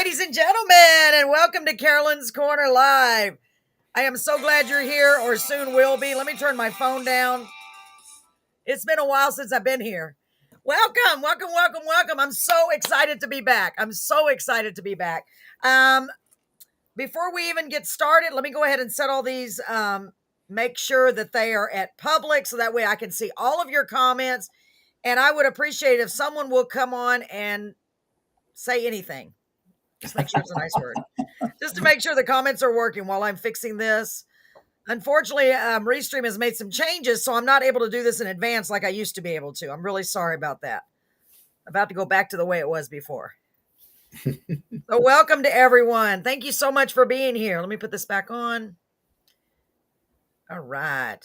ladies and gentlemen, and welcome to Carolyn's Corner Live. I am so glad you're here, or soon will be. Let me turn my phone down. It's been a while since I've been here. Welcome, welcome, welcome, welcome. I'm so excited to be back. Before we even get started, let me go ahead and set all these, make sure that they are at public so that way I can see all of your comments. And I would appreciate if someone will come on and say anything. Just make sure it's a nice word. Just to make sure the comments are working while I'm fixing this. Unfortunately, Restream has made some changes, so I'm not able to do this in advance like I used to be able to. I'm really sorry about that. I'm about to go back to the way it was before. So welcome to everyone. Thank you so much for being here. Let me put this back on. All right.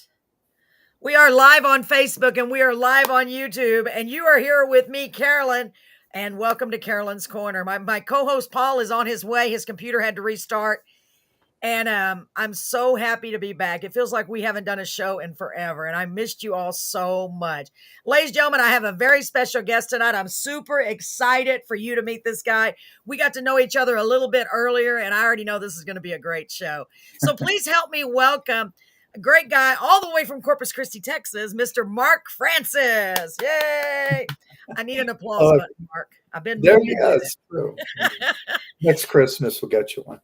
We are live on Facebook and we are live on YouTube, and you are here with me, Carolyn, and welcome to Carolyn's Corner. My co-host Paul is on his way. His computer had to restart, and I'm so happy to be back. It feels like we haven't done a show in forever, and I missed you all so much. Ladies and gentlemen, I have a very special guest tonight. I'm super excited for you to meet this guy. We got to know each other a little bit earlier, and I already know this is going to be a great show. So please help me welcome a great guy all the way from Corpus Christi, Texas, Mr. Mark Francis. Yay! I need an applause button, Mark. I've been there. Yes, true. Next Christmas we'll get you one.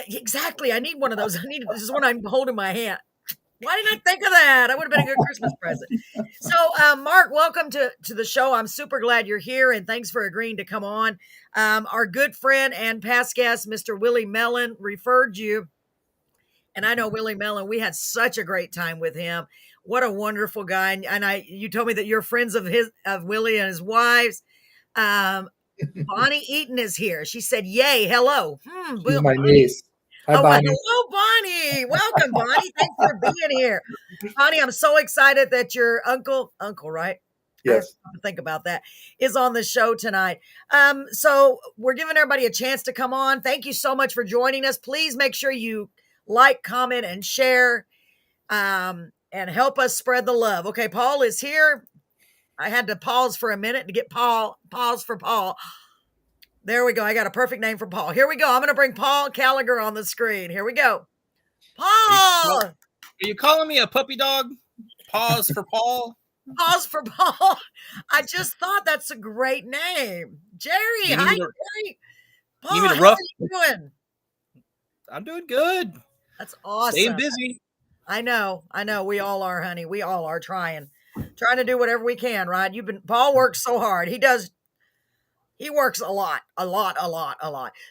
Exactly. I need one of those. This is one I'm holding in my hand. Why didn't I think of that? That would have been a good Christmas present. So, Mark, welcome to the show. I'm super glad you're here, and thanks for agreeing to come on. Our good friend and past guest, Mr. Willie Mellon, referred you. And I know Willie Mellon, we had such a great time with him. What a wonderful guy. And you told me that you're friends of Willie and his wives. Bonnie Eaton is here. She said, yay, hello. She's my niece. Hi, Bonnie. Hello, Bonnie. Welcome, Bonnie. Thanks for being here. Bonnie, I'm so excited that your uncle, right? Yes. I have to think about that, is on the show tonight. So we're giving everybody a chance to come on. Thank you so much for joining us. Please make sure you like, comment, and share, and help us spread the love. Okay, Paul is here. I had to pause for a minute to get pause for Paul. There we go. I got a perfect name for Paul. Here we go. I'm going to bring Paul Gallagher on the screen. Here we go. Paul! Are you calling me a puppy dog? Pause for Paul? Pause for Paul. I just thought that's a great name. Jerry, hi, Jerry. Paul, how are you doing? I'm doing good. That's awesome. Staying busy. I know. We all are, honey. We all are trying to do whatever we can, right? Paul works so hard. He works a lot.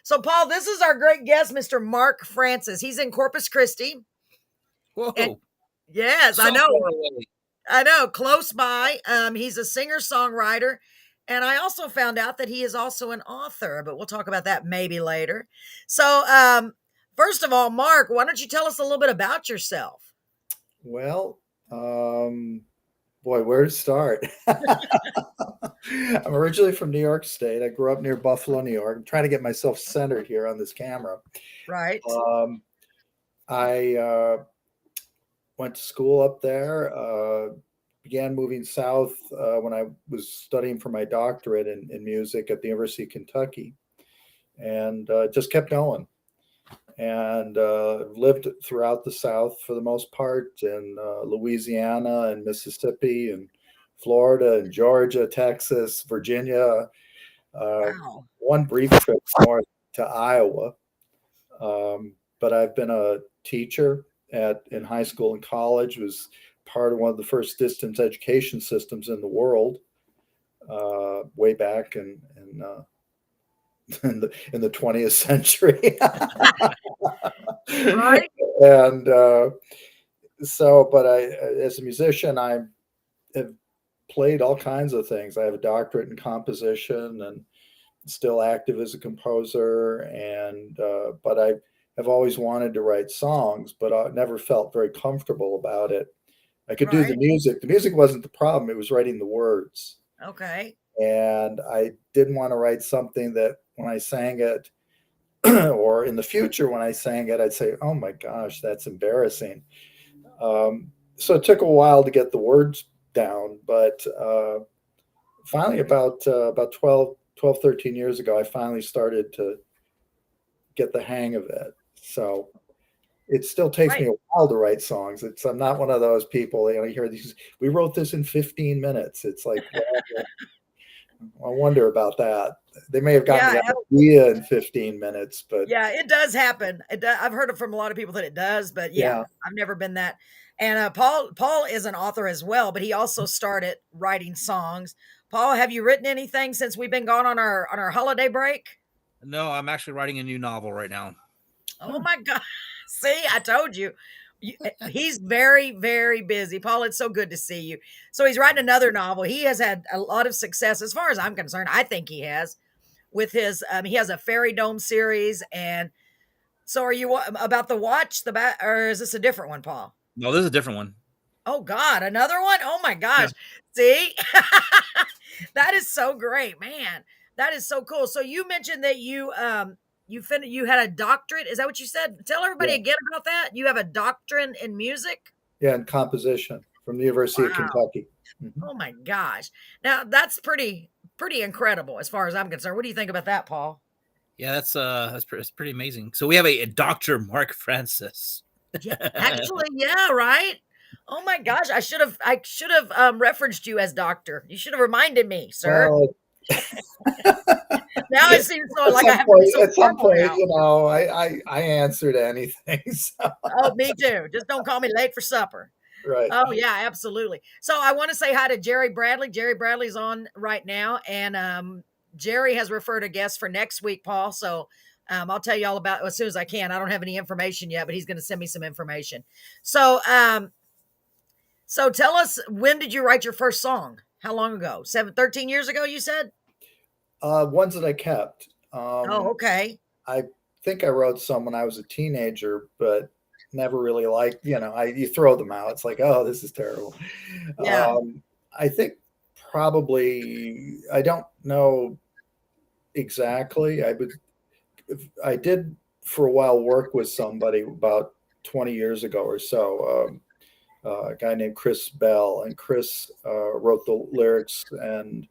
So, Paul, this is our great guest, Mr. Mark Francis. He's in Corpus Christi. Whoa. Yes, so I know, close by. He's a singer-songwriter. And I also found out that he is also an author, but we'll talk about that maybe later. So, first of all, Mark, why don't you tell us a little bit about yourself? Well, boy, where to start? I'm originally from New York State. I grew up near Buffalo, New York. I'm trying to get myself centered here on this camera. Right. I went to school up there, began moving south when I was studying for my doctorate in music at the University of Kentucky, and just kept going. And lived throughout the South for the most part, in Louisiana and Mississippi and Florida and Georgia, Texas, Virginia. Wow. One brief trip north to Iowa. But I've been a teacher in high school and college, was part of one of the first distance education systems in the world way back in the 20th century. Right. And but as a musician, I have played all kinds of things. I have a doctorate in composition and still active as a composer. And but I have always wanted to write songs, but I never felt very comfortable about it. I could do the music. The music wasn't the problem. It was writing the words. Okay. And I didn't want to write something that when I sang it, or in the future when I sang it, I'd say, oh my gosh, that's embarrassing. So it took a while to get the words down, but finally about 12, 13 years ago, I finally started to get the hang of it. So it still takes me Right. a while to write songs. I'm not one of those people, you hear these, we wrote this in 15 minutes. It's like, well, I wonder about that. They may have gotten Yeah. the idea in 15 minutes, but Yeah, it does happen. I've heard it from a lot of people that it does, but yeah, yeah. I've never been that. And Paul is an author as well, but he also started writing songs. Paul, have you written anything since we've been gone on our holiday break? No, I'm actually writing a new novel right now. Oh my God. See, I told you. He's very, very busy. Paul, it's so good to see you. So he's writing another novel. He has had a lot of success as far as I'm concerned. I think he has with his he has a fairy dome series. And so are you about the watch the bat, or is this a different one, Paul? No, this is a different one. Oh God, another one? Oh my Yeah. gosh. See? That is so great, man. That is so cool. So you mentioned that you had a doctorate. Is that what you said? Tell everybody Yeah. again about that. You have a doctorate in music? Yeah, and composition from the University of Wow. Kentucky. Mhm. Oh my gosh. Now that's pretty incredible as far as I'm concerned. What do you think about that, Paul? Yeah, that's pretty amazing. So we have a Dr. Mark Francis. Yeah, actually, yeah, right. Oh my gosh, I should have referenced you as doctor. You should have reminded me, sir. Well, Now it seems so at like I some have to be point, so at some formal point, now. I answer to anything. So, Oh, me too. Just don't call me late for supper. right. Oh yeah, absolutely. So I want to say hi to Jerry Bradley. Jerry Bradley's on right now, and Jerry has referred a guest for next week, Paul. So I'll tell you all about it as soon as I can. I don't have any information yet, but he's going to send me some information. So so tell us, when did you write your first song? How long ago? 13 years ago, you said? Ones that I kept. Oh, okay. I think I wrote some when I was a teenager, but never really liked, you throw them out. It's like, oh, this is terrible. Yeah. I think probably, I don't know exactly. I did for a while work with somebody about 20 years ago or so, a guy named Chris Bell, and Chris wrote the lyrics and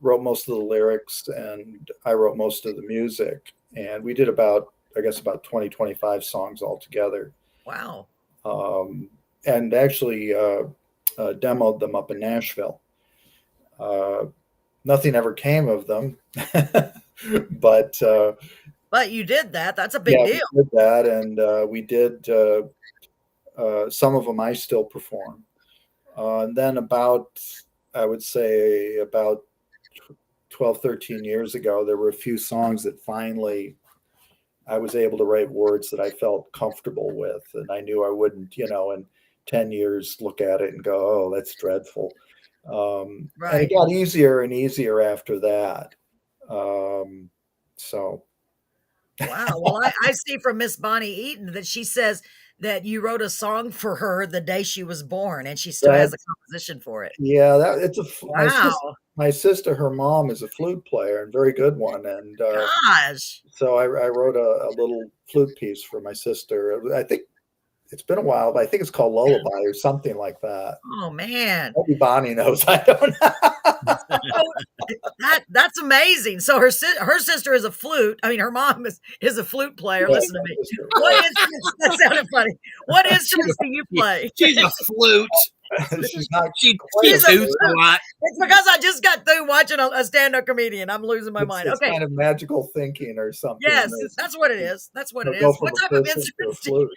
wrote most of the lyrics, and I wrote most of the music. And we did about 20, 25 songs altogether. Wow. And actually demoed them up in Nashville. Nothing ever came of them, but you did that. That's a big yeah, deal. we did that, and we did some of them I still perform. And then I would say about 12, 13 years ago, there were a few songs that finally I was able to write words that I felt comfortable with. And I knew I wouldn't, in 10 years, look at it and go, oh, that's dreadful. And it got easier and easier after that. So. Wow. Well, I see from Miss Bonnie Eaton that she says that you wrote a song for her the day she was born, and she still has a composition for it. Yeah, Wow. My sister, her mom is a flute player, and very good one. And Gosh. so I wrote a little flute piece for my sister. I think it's been a while, but I think it's called Lullaby or something like that. Oh man. Maybe Bonnie knows. I don't know. That's amazing. So her sister is a flute. I mean, her mom is a flute player. Yeah, listen to me. What instruments? That sounded funny. What instruments do you play? She's a flute. She's not. She She's a toots a lot. It's because I just got through watching a stand-up comedian. I'm losing my mind. It's Okay. kind of magical thinking or something. Yes, that's what it is. That's what it is. What type of instruments do you?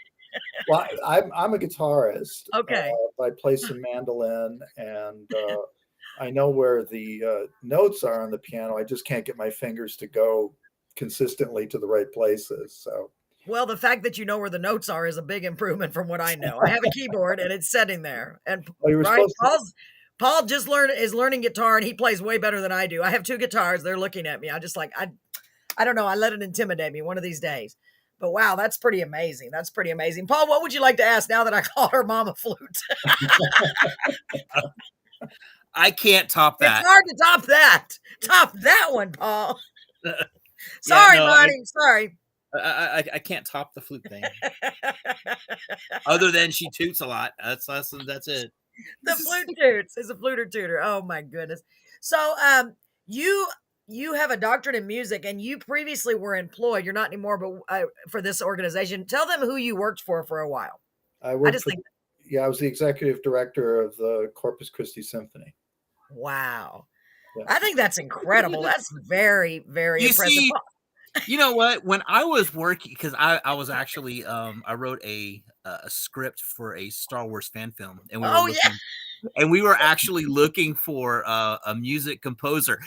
Well, I'm a guitarist. Okay. I play some mandolin, and I know where the notes are on the piano. I just can't get my fingers to go consistently to the right places. So. Well, the fact that you know where the notes are is a big improvement from what I know. I have a keyboard and it's sitting there. And Paul just is learning guitar, and he plays way better than I do. I have two guitars. They're looking at me. I don't know. I let it intimidate me one of these days. But wow, that's pretty amazing. That's pretty amazing. Paul, what would you like to ask now that I called her mom a flute? I can't top that. It's hard to top that. Top that one, Paul. Sorry, Bonnie. Sorry. I can't top the flute thing. Other than she toots a lot. That's it. The flute toots is a fluter tutor. Oh my goodness. So you you have a doctorate in music, and you previously were employed. You're not anymore, but for this organization. Tell them who you worked for a while. I I worked just for, think, yeah, I was the executive director of the Corpus Christi Symphony. wow. Yeah. I think that's incredible. That's very, very You impressive. see, you know what? When I was working, because I was actually I wrote a script for a Star Wars fan film, and we were Oh yeah. looking, and we were actually looking for a music composer.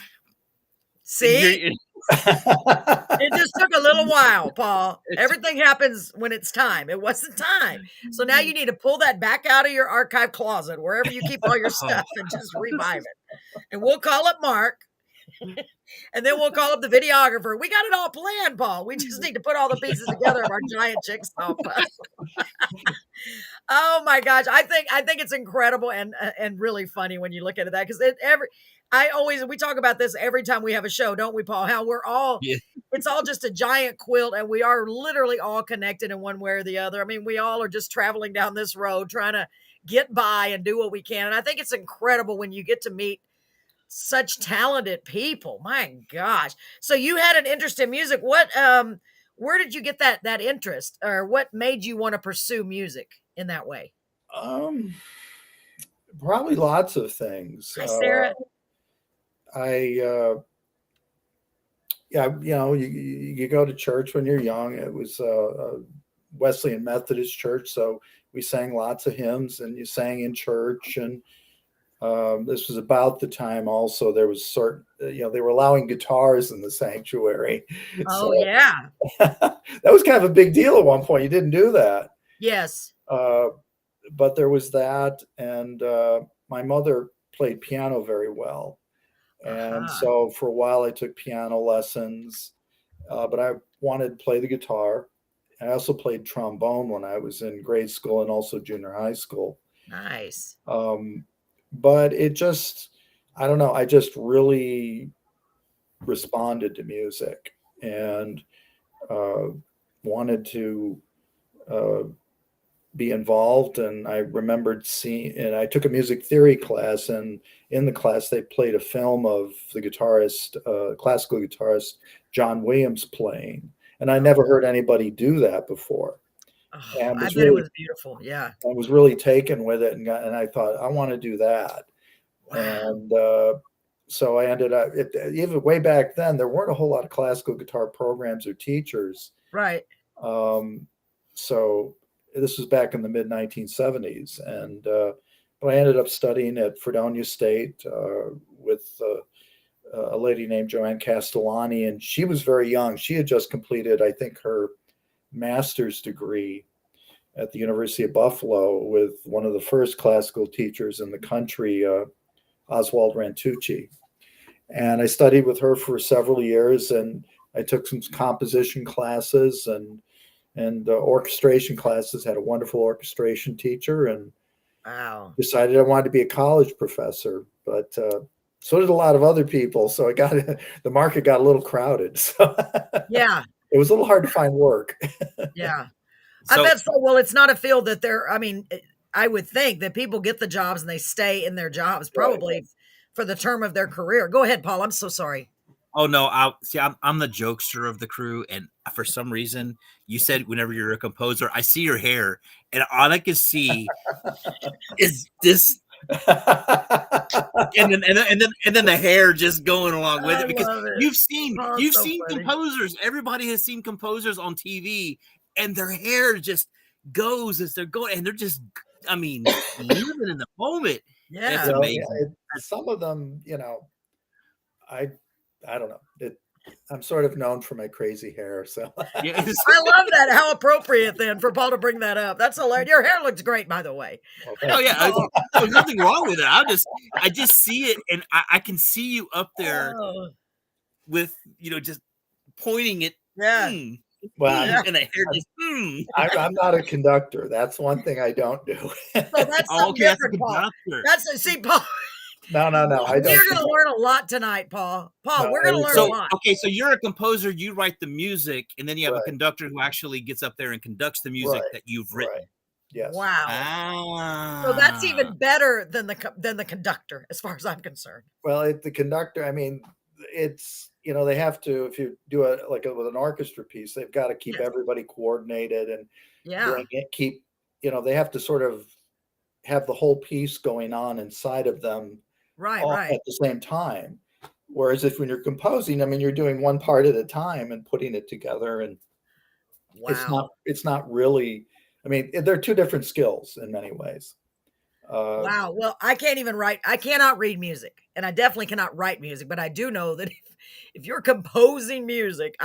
See, it just took a little while, Paul. Everything happens when it's time. It wasn't time. So now you need to pull that back out of your archive closet, wherever you keep all your stuff, and just revive it. And we'll call up Mark. And then we'll call up the videographer. We got it all planned, Paul. We just need to put all the pieces together of our giant jigsaw puzzle. Oh my gosh, I think it's incredible and really funny when you look at that, because we talk about this every time we have a show, don't we, Paul? How we're all Yeah. it's all just a giant quilt, and we are literally all connected in one way or the other. I mean, we all are just traveling down this road trying to get by and do what we can. And I think it's incredible when you get to meet such talented people. My gosh. So you had an interest in music. Where did you get that interest, or what made you want to pursue music in that way? Um, Probably lots of things. Hi, Sarah. Yeah, you go to church when you're young. It was a Wesleyan Methodist church, so we sang lots of hymns, and you sang in church. And this was about the time also there was they were allowing guitars in the sanctuary. Oh So yeah. that was kind of a big deal at one point. You didn't do that. Yes. But there was that, and my mother played piano very well. And so for a while I took piano lessons, but I wanted to play the guitar. I also played trombone when I was in grade school and also junior high school. Nice. But it just, I don't know, I just really responded to music and wanted to be involved. And I remembered and I took a music theory class, and in the class they played a film of the guitarist, classical guitarist John Williams playing, and I never heard anybody do that before. Oh, And I was bet it really, was beautiful. Yeah. I was really taken with it, and I thought I want to do that. Wow. And so I ended up, even way back then, there weren't a whole lot of classical guitar programs or teachers. Right. So this was back in the mid 1970s, and but I ended up studying at Fredonia State with a lady named Joanne Castellani, and she was very young. She had just completed, I think, her master's degree at the University of Buffalo with one of the first classical teachers in the country, Oswald Rantucci. And I studied with her for several years, and I took some composition classes and orchestration classes, had a wonderful orchestration teacher, and Wow. decided I wanted to be a college professor. But so did a lot of other people. So the market got a little crowded. So Yeah. it was a little hard to find work. Yeah. So, I bet so. Well, it's not a field that I would think that people get the jobs and they stay in their jobs probably for the term of their career. Go ahead, Paul. I'm so sorry. oh no, I'm the jokester of the crew, and for some reason, you said whenever you're a composer, I see your hair, and all I can see is this, and then the hair just going along with I it, because love it. you've seen Oh, it's so funny. composers. Everybody has seen composers on TV, and their hair just goes as they're going, and they're just, I mean, living in the moment. Yeah. It's amazing. Some of them, I don't know. I'm sort of known for my crazy hair, so Yeah, I love that. How appropriate then for Paul to bring that up. That's hilarious. Your hair looks great, by the way. oh yeah, there's nothing wrong with it. I just see it, and I can see you up there Oh, with, just pointing it. yeah. well, And the hair just. I'm not a conductor. That's one thing I don't do. So that's Oh, something okay, that's a different, Paul. conductor. See, Paul. No. I don't. You're going to learn a lot tonight, Paul. Paul, No, we're going to learn a So lot. okay, so you're a composer. You write the music, and then you have a Right. conductor who actually gets up there and conducts the music Right. that you've written. Right. Yes. Wow. Ah. So that's even better than the conductor, as far as I'm concerned. Well, the conductor, I mean, it's, they have to, if you do it like with an orchestra piece, they've got to keep Yes. everybody coordinated and Yeah. bring it, keep, they have to sort of have the whole piece going on inside of them Right. all Right. at the same time. Whereas when you're composing, I mean, you're doing one part at a time and putting it together, and Wow. it's not really, I mean, they're two different skills in many ways. Wow. Well, I cannot read music, and I definitely cannot write music, but I do know that if you're composing music,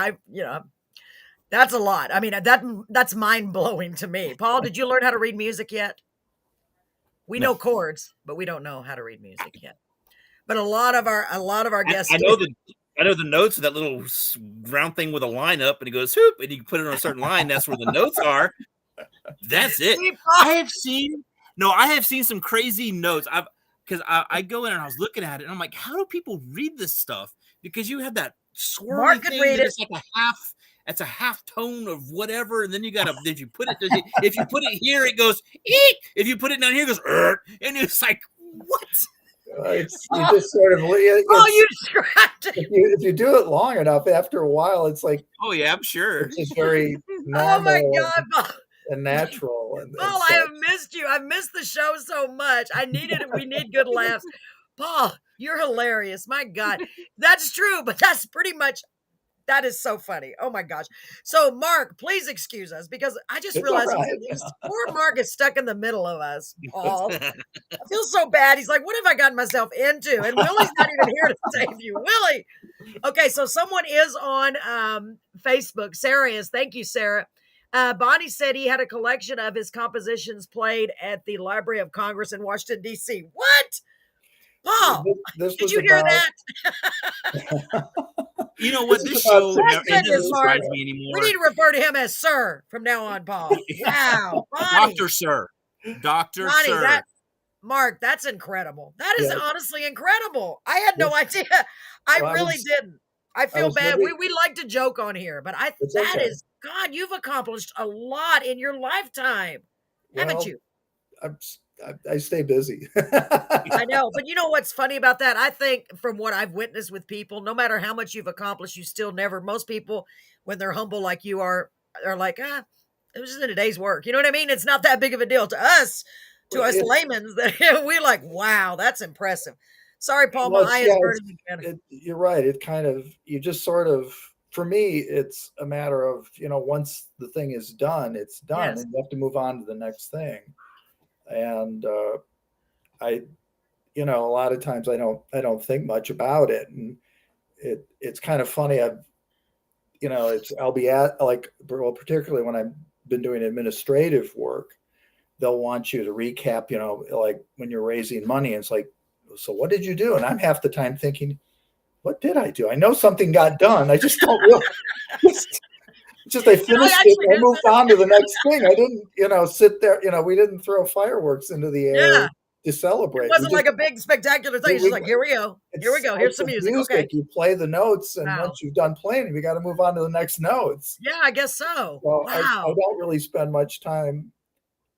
that's a lot. I mean, that's mind blowing to me. Paul, did you learn how to read music yet? We No. know chords, but we don't know how to read music yet. But a lot of our guests I know the notes of that little round thing with a line up, and it goes whoop, and you put it on a certain line. That's where the notes are. That's it. I have seen some crazy notes. Because I go in and I was looking at it, and I'm like, how do people read this stuff? Because you have that swirly Mark could thing read that it. it's like a half tone of whatever, and then you gotta if you put it here, it goes eek. If you put it down here, it goes and it's like what? You just sort of you described it. If you do it long enough, after a while, it's like, oh yeah, I'm sure it's just very normal. Oh my God, Paul. And natural. Paul, I have missed you. I missed the show so much. We need good laughs. Paul, you're hilarious. My God. That's true, but that is so funny. Oh my gosh. So Mark, please excuse us because I just realized poor Mark is stuck in the middle of us, Paul. I feel so bad. He's like, what have I gotten myself into? And Willie's not even here to save you. Willie. Okay, so someone is on Facebook. Sarah is. Thank you, Sarah. Bonnie said he had a collection of his compositions played at the Library of Congress in Washington, D.C. What? Paul, did you hear that? You know what? This show doesn't surprise me anymore. We need to refer to him as Sir from now on, Paul. Wow. Dr. Sir. Dr. Bonnie, Sir. Mark, that's incredible. That is honestly incredible. I had no idea. I really didn't. I feel bad. We like to joke on here, but God, you've accomplished a lot in your lifetime, haven't you? I stay busy. I know, but you know what's funny about that? I think from what I've witnessed with people, no matter how much you've accomplished, you still most people, when they're humble like you are like, it was just in a day's work. You know what I mean? It's not that big of a deal to us laymen. We're like, wow, that's impressive. Sorry, Paul, my eye is burning again. You're right. You just sort of, for me, it's a matter of, once the thing is done, it's done, and you have to move on to the next thing. And a lot of times I don't think much about it, and it's kind of funny. I'll be particularly when I've been doing administrative work, they'll want you to recap, like when you're raising money, and it's like, so what did you do? And I'm half the time thinking, what did I do? I know something got done. I just don't really. Just I finished it and moved on to the next thing. I didn't, sit there. We didn't throw fireworks into the air to celebrate. It wasn't like a big spectacular thing. It's just like, here we go. Here's some music. Okay. You play the notes, and once you've done playing, you got to move on to the next notes. Yeah, I guess so. Wow. I don't really spend much time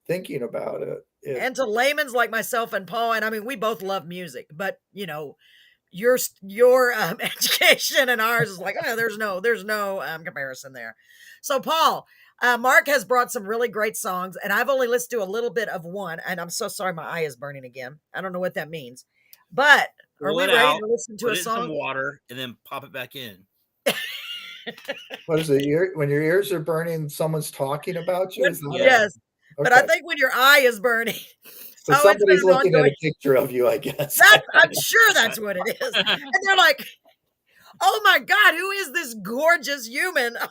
thinking about it. And to laymen like myself and Paul, and I mean, we both love music, but your education and ours is like, there's no comparison there. So Paul, Mark has brought some really great songs, and I've only listened to a little bit of one, and I'm so sorry, my eye is burning again. I don't know what that means, but are we ready to listen to a song? Some water and then pop it back in. What is it? When your ears are burning, someone's talking about you? Yes. Okay. But I think when your eye is burning. So somebody's looking at a picture of you, I guess. I'm sure that's what it is. And they're like, oh my God, who is this gorgeous human? I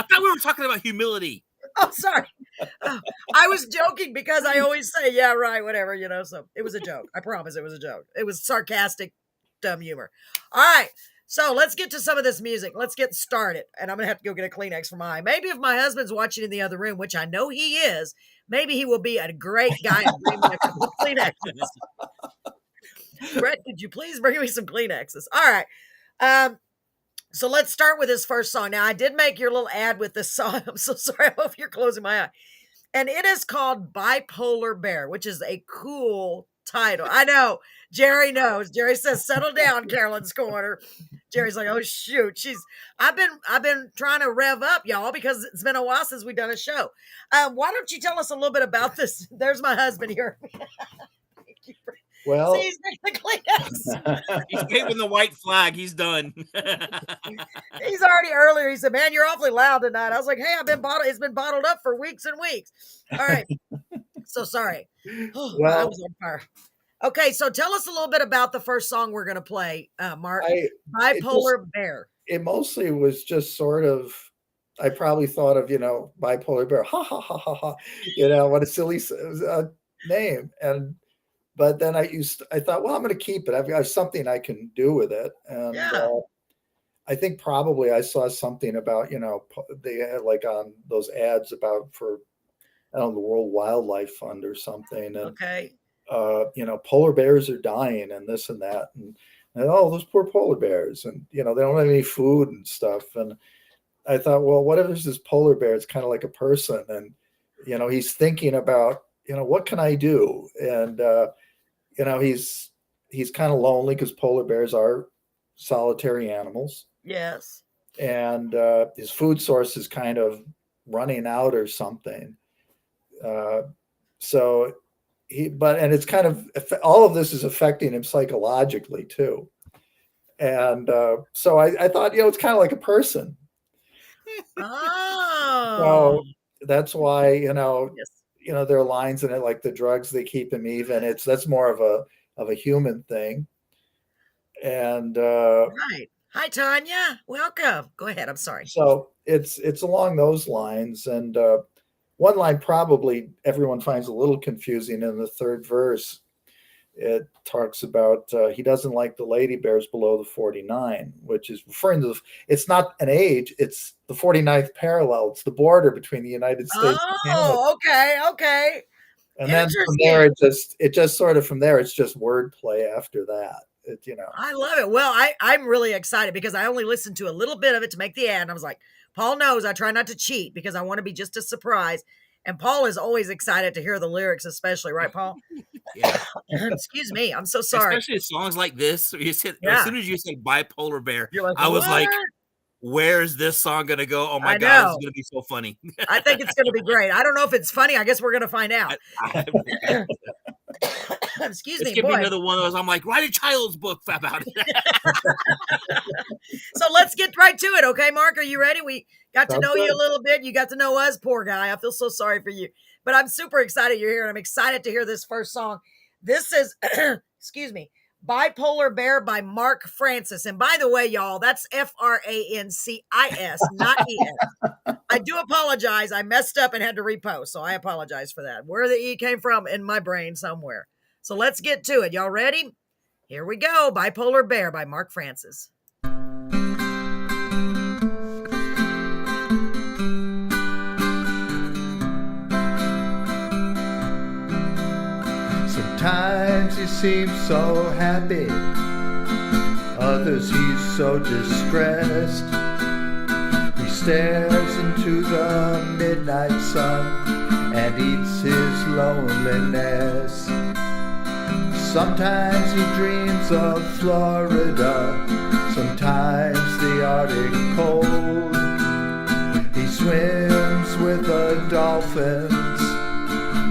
thought we were talking about humility. Oh, sorry. I was joking because I always say, yeah, right, whatever, so it was a joke. I promise it was a joke. It was sarcastic, dumb humor. All right. So let's get to some of this music. Let's get started. And I'm going to have to go get a Kleenex for my eye. Maybe if my husband's watching in the other room, which I know he is, maybe he will be a great guy and bring me a couple of Kleenexes. Brett, could you please bring me some Kleenexes? All right. So let's start with this first song. Now, I did make your little ad with this song. I'm so sorry. I hope you're closing my eye. And it is called Bipolar Bear, which is a cool title. I know. Jerry knows. Jerry says, "Settle down, Carolyn's Corner." Jerry's like, "Oh shoot, I've been trying to rev up, y'all, because it's been a while since we've done a show. Why don't you tell us a little bit about this?" There's my husband here. Well, see, he's basically He's waving the white flag. He's done. he's already earlier. He said, "Man, you're awfully loud tonight." I was like, "Hey, it's been bottled up for weeks and weeks." All right. So sorry. I was on fire. Okay, so tell us a little bit about the first song we're going to play, Mark. Bipolar Bear. It mostly was just sort of, I probably thought of, Bipolar Bear, ha, ha, ha, ha, ha, what a silly name. But then I thought, well, I'm going to keep it. I've got something I can do with it. And I think probably I saw something about, they had like on those ads for, I don't know, the World Wildlife Fund or something. And, okay. Polar bears are dying and this and that. And oh, those poor polar bears. And, they don't have any food and stuff. And I thought, well, what if there's this polar bear? It's kind of like a person. And, he's thinking about, what can I do? And, he's kind of lonely because polar bears are solitary animals. Yes. And his food source is kind of running out or something. So and it's kind of, all of this is affecting him psychologically too. And so I thought, it's kind of like a person. Oh. So that's why, Yes. there are lines in it like the drugs, they keep him even. That's more of a human thing. And right. Hi, Tanya. Welcome. Go ahead. I'm sorry. So it's along those lines. And one line probably everyone finds a little confusing in the third verse. It talks about he doesn't like the lady bears below the 49, which is referring to it's not an age, it's the 49th parallel. It's the border between the United States and Canada. Okay. And then from there, it just sort of from there, it's just wordplay after that. I love it. Well, I'm really excited because I only listened to a little bit of it to make the ad. And I was like, Paul knows I try not to cheat because I want to be just a surprise. And Paul is always excited to hear the lyrics, especially, right, Paul? Yeah. Excuse me. I'm so sorry. Especially songs like this. As soon as you said Bipolar Bear, You're like, I was what? like, where's this song going to go? Oh, my God, it's going to be so funny. I think it's going to be great. I don't know if it's funny. I guess we're going to find out. Excuse me. Give me another one of those. I'm like, write a child's book about it. So let's get right to it. Okay, Mark, are you ready? We got to know good. you a little bit. You got to know us, poor guy. I feel so sorry for you, but I'm super excited you're here and I'm excited to hear this first song. This is, excuse me, Bipolar Bear by Mark Francis. And by the way, y'all, that's Francis, not E-S. I do apologize. I messed up and had to repost, so I apologize for that. Where the E came from in my brain somewhere. So let's get to it. Y'all ready? Here we go. Bipolar Bear by Mark Francis. Sometimes he seems so happy, others he's so distressed. He stares into the midnight sun and eats his loneliness. Sometimes he dreams of Florida, sometimes the Arctic cold. He swims with the dolphins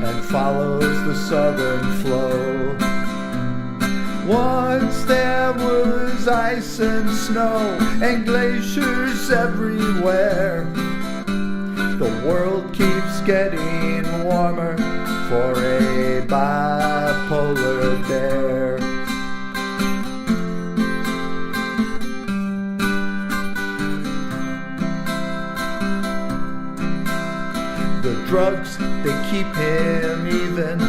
and follows the southern flow. Once there was ice and snow and glaciers everywhere. The world keeps getting warmer for a bipolar bear. The drugs, they keep him even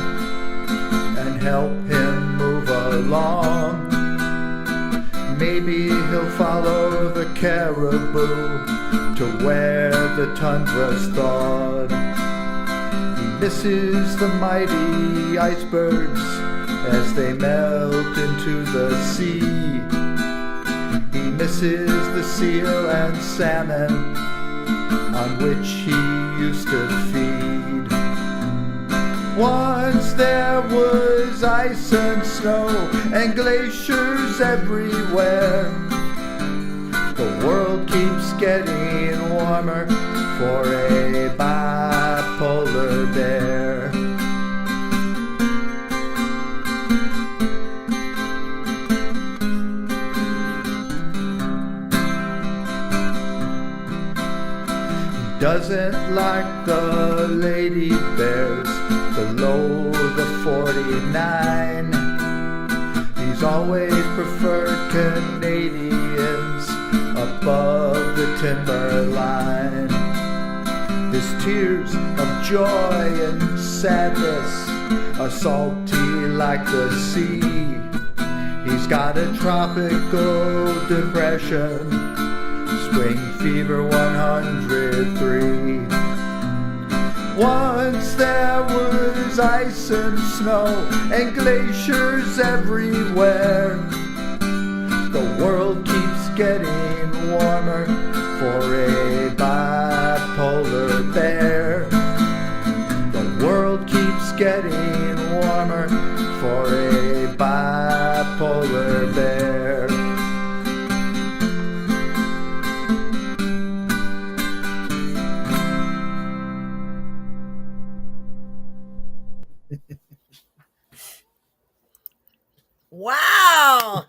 and help him move along. Maybe he'll follow the caribou to where the tundra's thawed. He misses the mighty icebergs as they melt into the sea. He misses the seal and salmon on which he used to feed. Once there was ice ice and snow and glaciers everywhere. The world keeps getting warmer for a bipolar bear. Doesn't like the lady bears below the 49. He's always preferred Canadians above the timberline. His tears of joy and sadness are salty like the sea. He's got a tropical depression, spring fever 103. Once there was ice and snow and glaciers everywhere. The world keeps getting warmer for a bipolar bear. The world keeps getting warmer for a bipolar bear. Wow.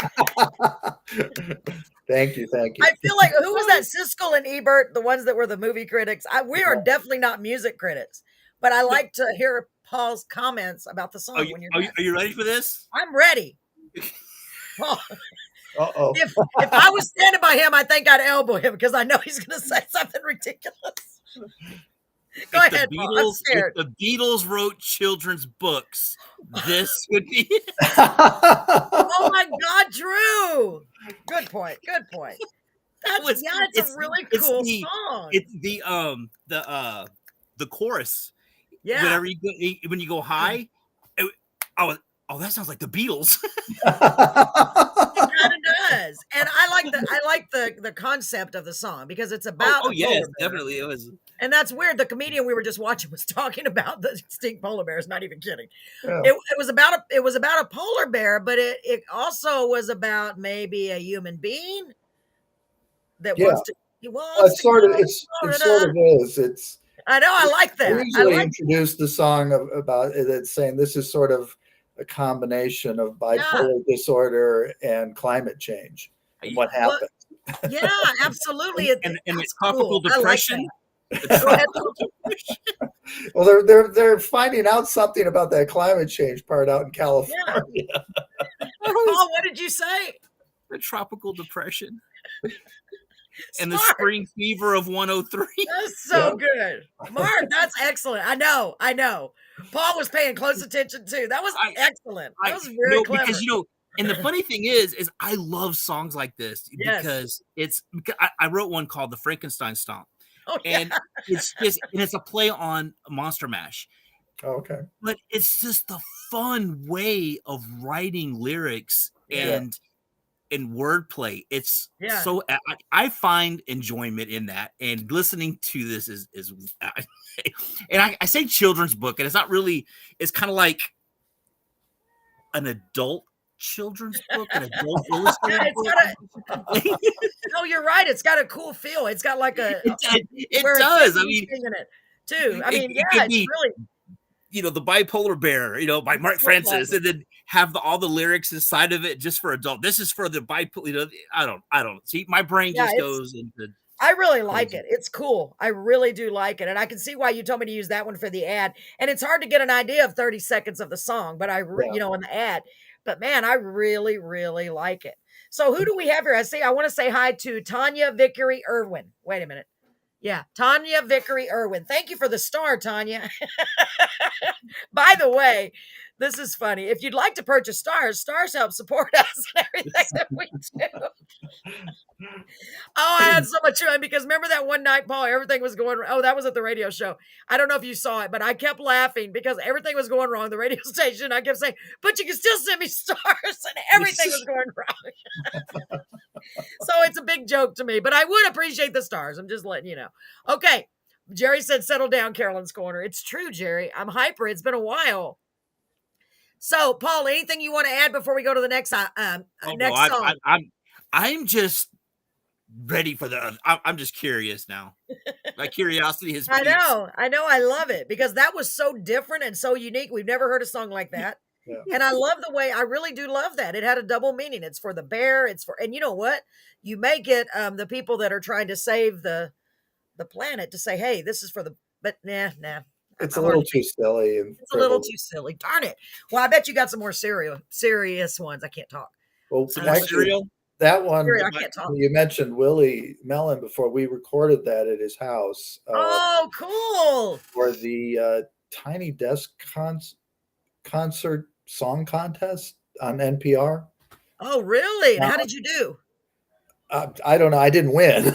Thank you. I feel like, who was that? Siskel and Ebert, the ones that were the movie critics. We are definitely not music critics, but I like to hear Paul's comments about the song. Are you ready for this? I'm ready. Paul, Uh-oh. if I was standing by him, I think I'd elbow him because I know he's going to say something ridiculous. Go ahead, Paul. I'm scared. If the Beatles wrote children's books, this would be Oh my God, Drew. Good point. It's a really cool song. It's the chorus. Yeah. Whenever when you go high, that sounds like the Beatles. It kind of does, and I like the concept of the song because it's about. Oh yes, definitely it was. And that's weird. The comedian we were just watching was talking about the extinct polar bears. Not even kidding. Yeah. It was about a polar bear, but it also was about maybe a human being that wants to. It sort of is. It's. I know. I like that. We usually introduce the song about it. It's saying this is sort of a combination of bipolar disorder and climate change and what happened. Yeah, absolutely. And it's tropical depression. Well, they're finding out something about that climate change part out in California. Yeah. Paul, what did you say? The tropical depression. And the spring fever of 103. That's so good. Mark, that's excellent. I know. Paul was paying close attention too. That was excellent. That was very clever. Because, and the funny thing is I love songs like this because I wrote one called The Frankenstein Stomp. Oh, yeah. And it's a play on Monster Mash. Oh, okay. But it's just a fun way of writing lyrics and wordplay. It's so I find enjoyment in that, and listening to this is and I say children's book, and it's not really. It's kind of like an adult children's book, an adult illustrated book. No, you're right. It's got a cool feel. It's got like a. It does. I mean, singing it too. I mean, it's really. The Bipolar Bear, by Mark Francis, and then have all the lyrics inside of it just for adult. This is for the bipolar. I don't see. My brain just goes into. I really like it. It's cool. I really do like it. And I can see why you told me to use that one for the ad. And it's hard to get an idea of 30 seconds of the song, but in the ad. But man, I really, really like it. So who do we have here? I want to say hi to Tanya Vickery Irwin. Wait a minute. Yeah, Tanya Vickery Irwin. Thank you for the star, Tanya. By the way, this is funny. If you'd like to purchase stars help support us and everything that we do. Oh, I had so much fun because remember that one night, Paul, everything was going wrong. Oh, that was at the radio show. I don't know if you saw it, but I kept laughing because everything was going wrong. The radio station, I kept saying, but you can still send me stars, and everything was going wrong. So it's a big joke to me, but I would appreciate the stars. I'm just letting you know. Okay. Jerry said, settle down, Carolyn's Corner. It's true, Jerry. I'm hyper. It's been a while. So, Paul, anything you want to add before we go to the next Oh, next no, song? I'm just ready for the. I'm just curious now. My curiosity has I peaked. know, I love it because that was so different and so unique. We've never heard a song like that. Yeah. And I love the way, I really do love that. It had a double meaning. It's for the bear, it's for, and you know what? You make it the people that are trying to save the planet to say, hey, this is for the, but nah. It's a little too silly. And it's a little too silly. Darn it. Well, I bet you got some more serious ones. I can't talk. Well, Some more cereal. that one, I can't talk. you mentioned Willie Mellon before. We recorded that at his house. Oh, cool. For the Tiny Desk concert song contest on NPR. Oh, really? And how did you do? I don't know. I didn't win.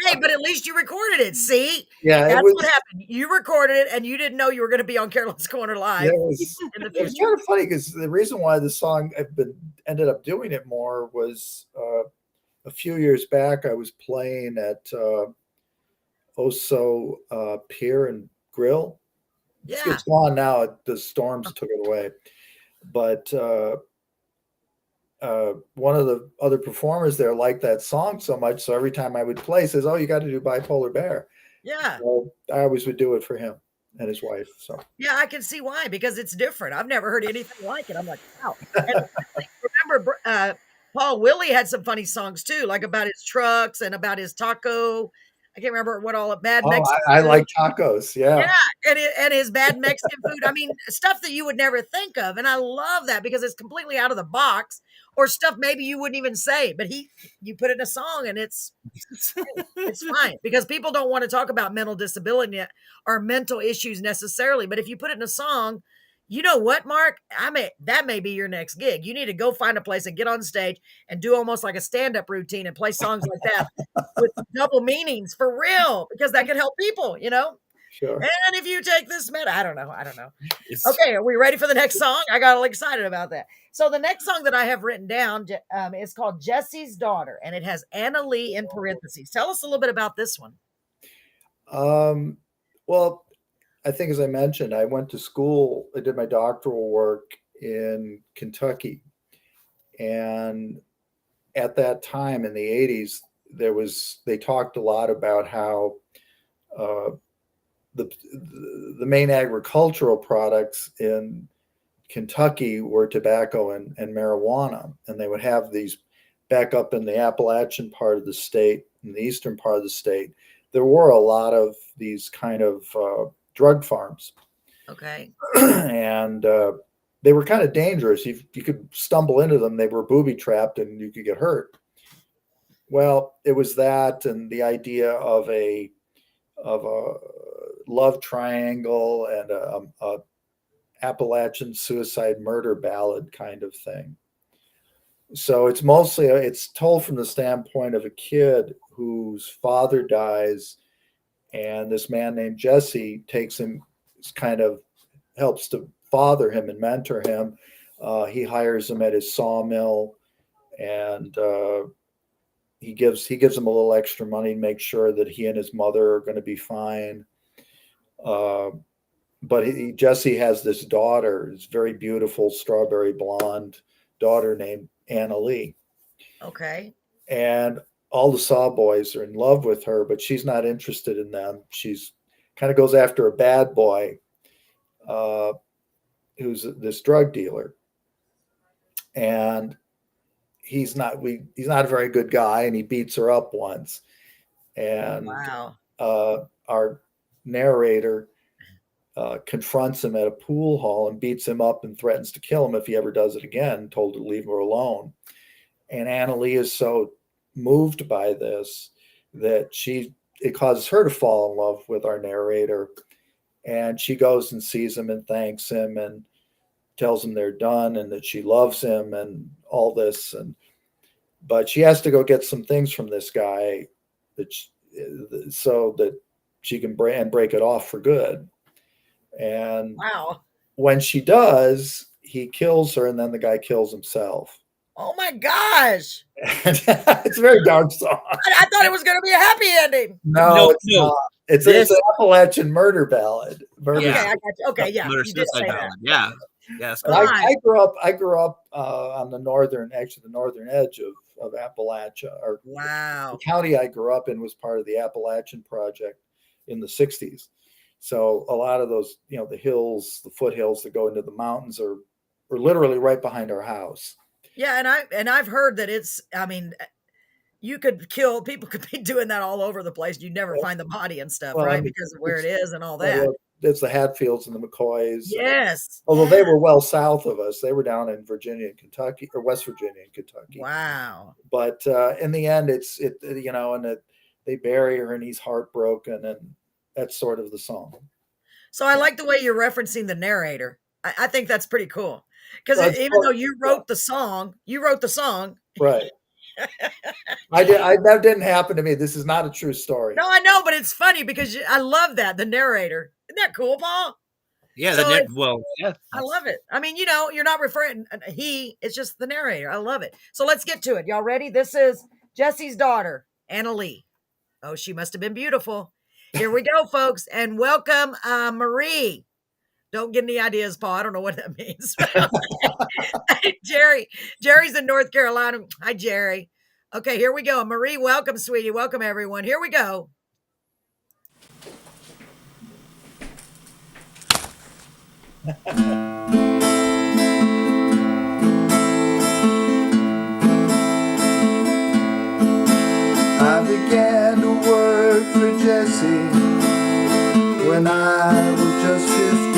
Hey, but at least you recorded it. See? Yeah, that's what happened. You recorded it, and you didn't know you were going to be on Carolyn's Corner Live. It was kind of funny because the reason why the song ended up doing it more was a few years back. I was playing at Oso Pier and Grill. Yeah, it's gone now. The storms took it away, but one of the other performers there liked that song so much, so every time I would play, says, "Oh, you got to do Bipolar Bear." Yeah, so I always would do it for him and his wife. So yeah, I can see why, because it's different. I've never heard anything like it. I'm like, wow. And remember, Paul Willie had some funny songs too, like about his trucks and about his taco. I can't remember what all bad Mexican. I like tacos. Yeah, and his bad Mexican food. I mean, stuff that you would never think of, and I love that because it's completely out of the box, or stuff maybe you wouldn't even say. But you put it in a song, and it's fine because people don't want to talk about mental disability or mental issues necessarily. But if you put it in a song, you know what, Mark? That may be your next gig. You need to go find a place and get on stage and do almost like a stand-up routine and play songs like that with double meanings for real, because that can help people, you know? Sure. And if you take this I don't know. Okay, are we ready for the next song? I got all excited about that. So the next song that I have written down is called Jesse's Daughter, and it has Anna Lee in parentheses. Tell us a little bit about this one. Well, I think, as I mentioned, I went to school. I did my doctoral work in Kentucky. And at that time in the 80s, they talked a lot about how the main agricultural products in Kentucky were tobacco and marijuana. And they would have these back up in the Appalachian part of the state, in the eastern part of the state. There were a lot of these kind of drug farms. Okay. And they were kind of dangerous. You could stumble into them. They were booby trapped and you could get hurt. Well, it was that and the idea of a love triangle and a Appalachian suicide murder ballad kind of thing. So it's told from the standpoint of a kid whose father dies, and this man named Jesse takes him, kind of helps to father him and mentor him. He hires him at his sawmill, and he gives him a little extra money to make sure that he and his mother are going to be fine. But Jesse has this daughter, this very beautiful strawberry blonde daughter named Anna Lee. Okay. And all the Saw boys are in love with her, but she's not interested in them. She's kind of goes after a bad boy who's this drug dealer. And he's not a very good guy, and he beats her up once. And wow. Our narrator confronts him at a pool hall and beats him up and threatens to kill him if he ever does it again, told to leave her alone. And Anna Lee is so moved by this that it causes her to fall in love with our narrator. And she goes and sees him and thanks him and tells him they're done and that she loves him and all this. But she has to go get some things from this guy so that she can break it off for good. And wow. When she does, he kills her, and then the guy kills himself. Oh my gosh. It's a very dark song. I thought it was going to be a happy ending. No, it's not. It's an Appalachian murder ballad. Okay, Yeah. I got you. Okay, yeah, Another you did suicide say that. ballad. Yeah. Yeah. It's And cool. I grew up on the northern edge of Appalachia. Or Wow. the county I grew up in was part of the Appalachian Project in the 60s. So a lot of those, the hills, the foothills that go into the mountains are literally right behind our house. Yeah, and I've heard that you could kill people could be doing that all over the place. You'd never find the body and stuff, Well, right? Because of where it is and all that. Well, it's the Hatfields and the McCoys. Yes. Although they were well south of us, they were down in Virginia and Kentucky, or West Virginia and Kentucky. Wow. But in the end, they bury her and he's heartbroken, and that's sort of the song. So I like the way you're referencing the narrator. I think that's pretty cool. Because even though you wrote the song, Right. That didn't happen to me. This is not a true story. No, I know, but it's funny because I love that, the narrator. Isn't that cool, Paul? Yeah. So Yeah. I love it. I mean, you're not referring it's just the narrator. I love it. So let's get to it. Y'all ready? This is Jesse's daughter, Anna Lee. Oh, she must have been beautiful. Here we go, folks. And welcome, Marie. Don't get any ideas, Paul. I don't know what that means. Jerry's in North Carolina. Hi, Jerry. Okay, here we go. Marie, welcome, sweetie. Welcome, everyone. Here we go. I began to work for Jesse when I was just 15.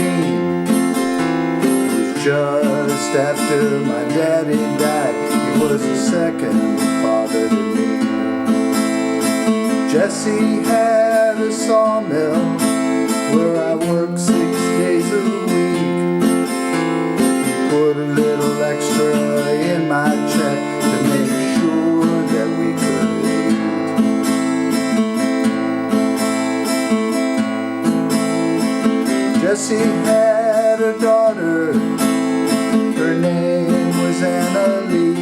It was just after my daddy died. He was a second father to me. Jesse had a sawmill where I worked 6 days a week. He put a little extra in my check to make sure that we could eat. Jesse had a daughter, her name was Anna Lee.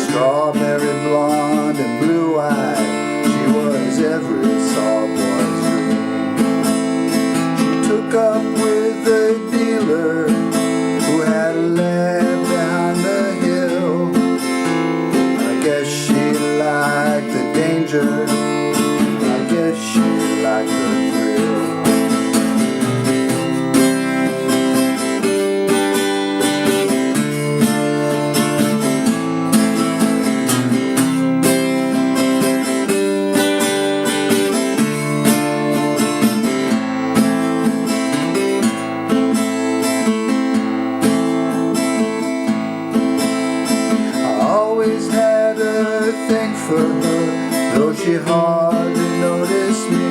Strawberry blonde and blue-eyed, she was every sawboy's dream. She took up with a dealer who had a lab behind the hill. I guess she liked the danger, I guess she liked the thrill. For her, though she hardly noticed me.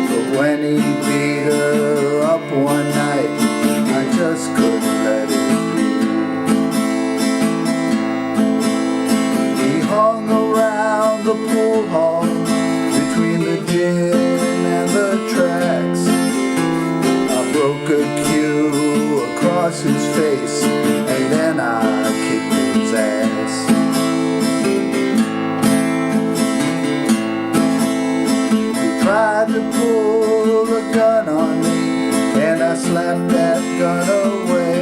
But when he beat her up one night, I just couldn't let it be. He hung around the pool hall between the gin and the tracks. I broke a cue across his face, and then I kicked his ass. Tried to pull a gun on me, and I slapped that gun away.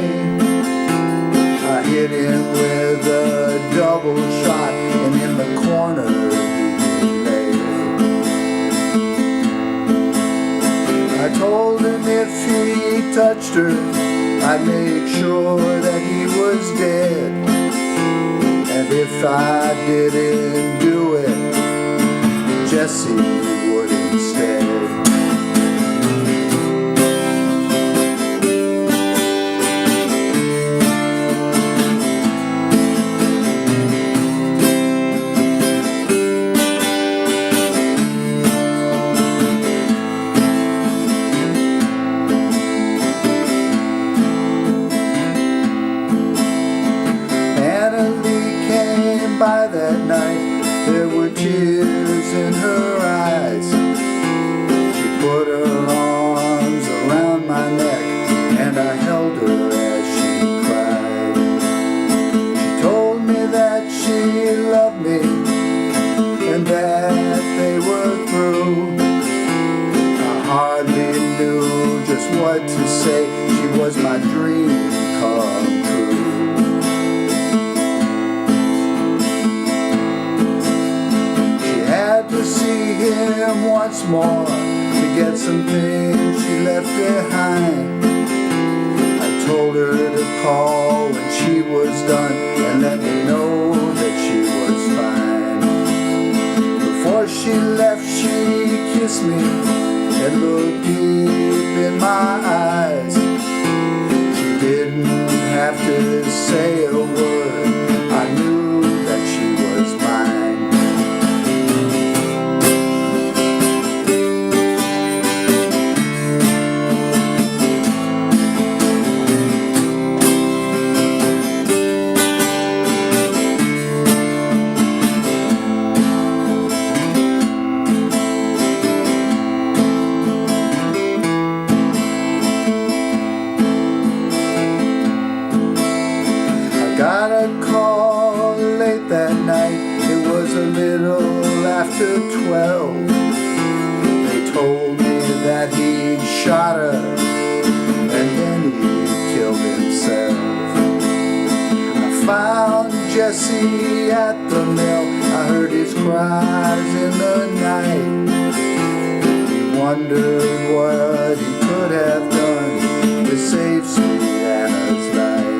I hit him with a double shot, and in the corner he lay. I told him if he touched her, I'd make sure that he was dead. And if I didn't do it, Jesse would instead. Anna Lee came by that night. There were tears in her eyes. She put her arms around my neck, and I held her as she cried. She told me that she loved me, and that they were through. I what to say. She was my dream come true. She had to see him once more to get some things she left behind. I told her to call when she was done and let me know that she was fine. Before she left, she kissed me and looked deep in my eyes. She didn't have to say a word. I knew that she was mine. Got a call late that night. It was a little after 12. They told me that he'd shot her and then he killed himself. I found Jesse at the mill. I heard his cries in the night. He wondered what he could have done to save sweet Anna's life.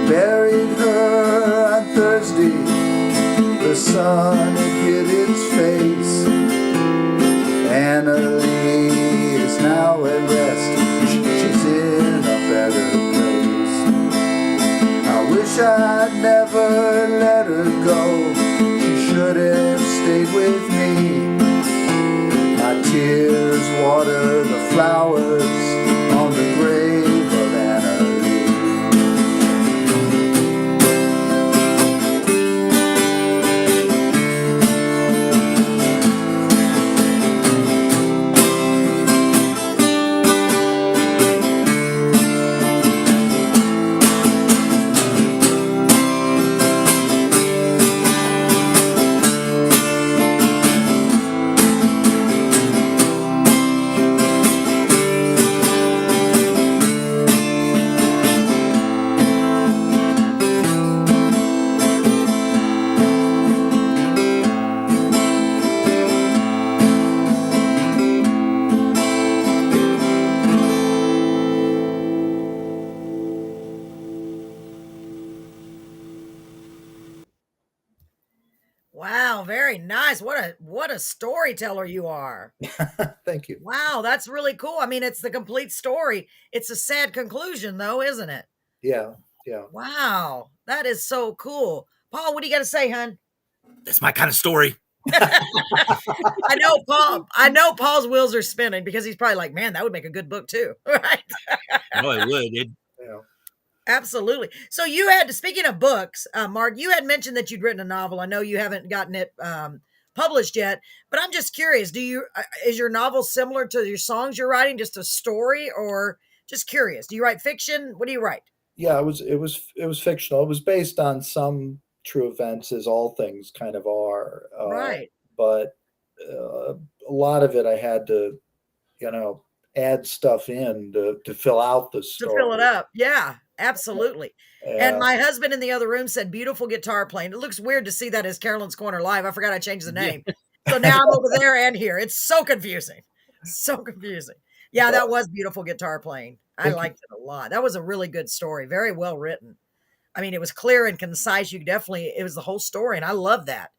Buried her on Thursday. The sun had hit its face. Anna Lee is now at rest. She's in a better place. I wish I'd never let her go. She should have stayed with me. My tears water the flowers on the grave of Anna Lee. Wow, very nice. What a storyteller you are. Thank you. Wow, that's really cool. I mean, it's the complete story. It's a sad conclusion though, isn't it? Yeah, yeah. Wow, that is so cool. Paul, what do you got to say, hun? That's my kind of story. I know Paul's wheels are spinning because he's probably like, man, that would make a good book too. Right? No, it would. Yeah. Absolutely. So you had, speaking of books, Mark, you had mentioned that you'd written a novel. I know you haven't gotten it published yet, but I'm just curious, is your novel similar to your songs you're writing, just a story, or just curious? Do you write fiction? What do you write? Yeah, it was fictional. It was based on some true events, as all things kind of are. Right. But a lot of it I had to, add stuff in to fill out the To fill it story. up. Yeah, absolutely. And And my husband in the other room said, beautiful guitar playing. It looks weird to see that as Carolyn's Corner Live. I forgot I changed the name. So now I'm over there and here. It's so confusing. So confusing. Yeah, that was beautiful guitar playing. I Thank you. liked it a lot. That was a really good story. Very well written. I mean, it was clear and concise. It was the whole story. And I love that.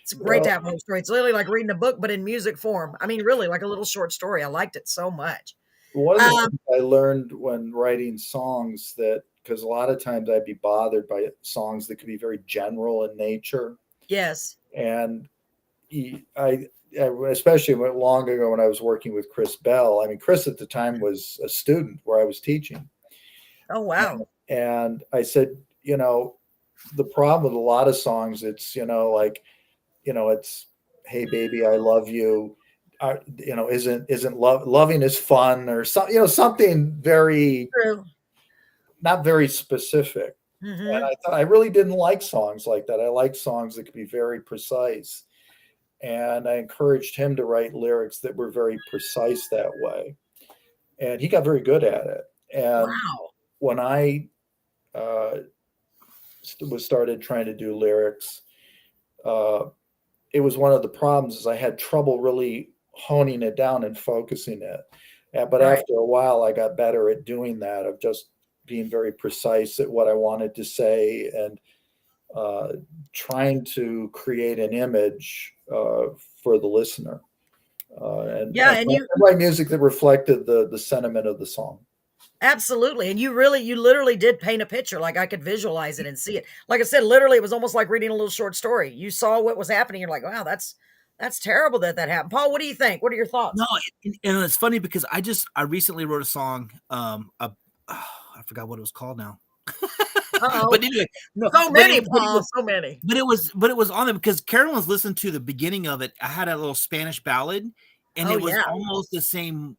It's great to Well, have a whole story. It's literally like reading a book, but in music form. I mean, really like a little short story. I liked it so much. one of the Um, things I learned when writing songs, that because a lot of times I'd be bothered by songs that could be very general in nature, yes. and I especially long ago when I was working with Chris Bell. I mean, Chris at the time was a student where I was teaching. Oh, wow. And I said, the problem with a lot of songs, it's, it's, hey, baby, I love you. Isn't loving is fun, or something very, True. not very specific. Mhm. And I thought I really didn't like songs like that. I like songs that could be very precise. And I encouraged him to write lyrics that were very precise that way. And he got very good at it. And Wow. when I was started trying to do lyrics, it was one of the problems is I had trouble really honing it down and focusing it. But Right. after a while, I got better at doing that, of just being very precise at what I wanted to say and trying to create an image for the listener. Yeah, and you write music that reflected the sentiment of the song. absolutely, and you literally did paint a picture. Like I could visualize it and see it. Like I said, literally, it was almost like reading a little short story. You saw what was happening. You're like, wow, that's terrible that happened. Paul, what do you think? What are your thoughts? No, and it's funny because I recently wrote a song. I forgot what it was called now. But anyway, no, so many, Paul, so many. But it was on them because Carolyn's listened to the beginning of it. I had a little Spanish ballad, and it was almost the same.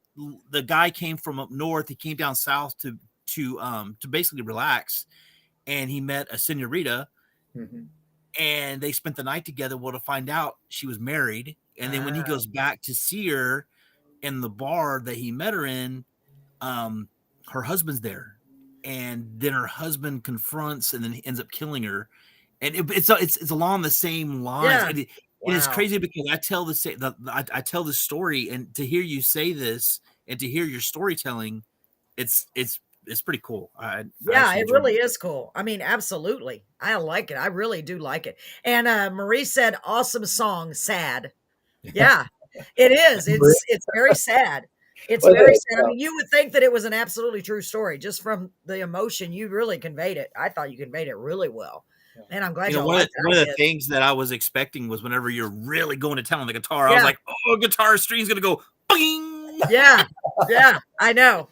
The guy came from up north. He came down south to basically relax, and he met a senorita, and they spent the night together. Well, to find out she was married, and then when he goes back to see her in the bar that he met her in, her husband's there. And then her husband confronts and then he ends up killing her. And it's along the same lines. Yeah. And it's crazy because I tell I tell this story, and to hear you say this and to hear your storytelling, it's pretty cool. It really is cool. I mean, absolutely. I like it. I really do like it. And Marie said, awesome song, sad. Yeah, it is. It's very sad. It's very sad. I mean, you would think that it was an absolutely true story just from the emotion. You really conveyed it. I thought you conveyed it really well. And I'm glad one of the things that I was expecting was whenever you're really going to town on the guitar, I was like, oh, guitar string's going to go bing. Yeah. I know.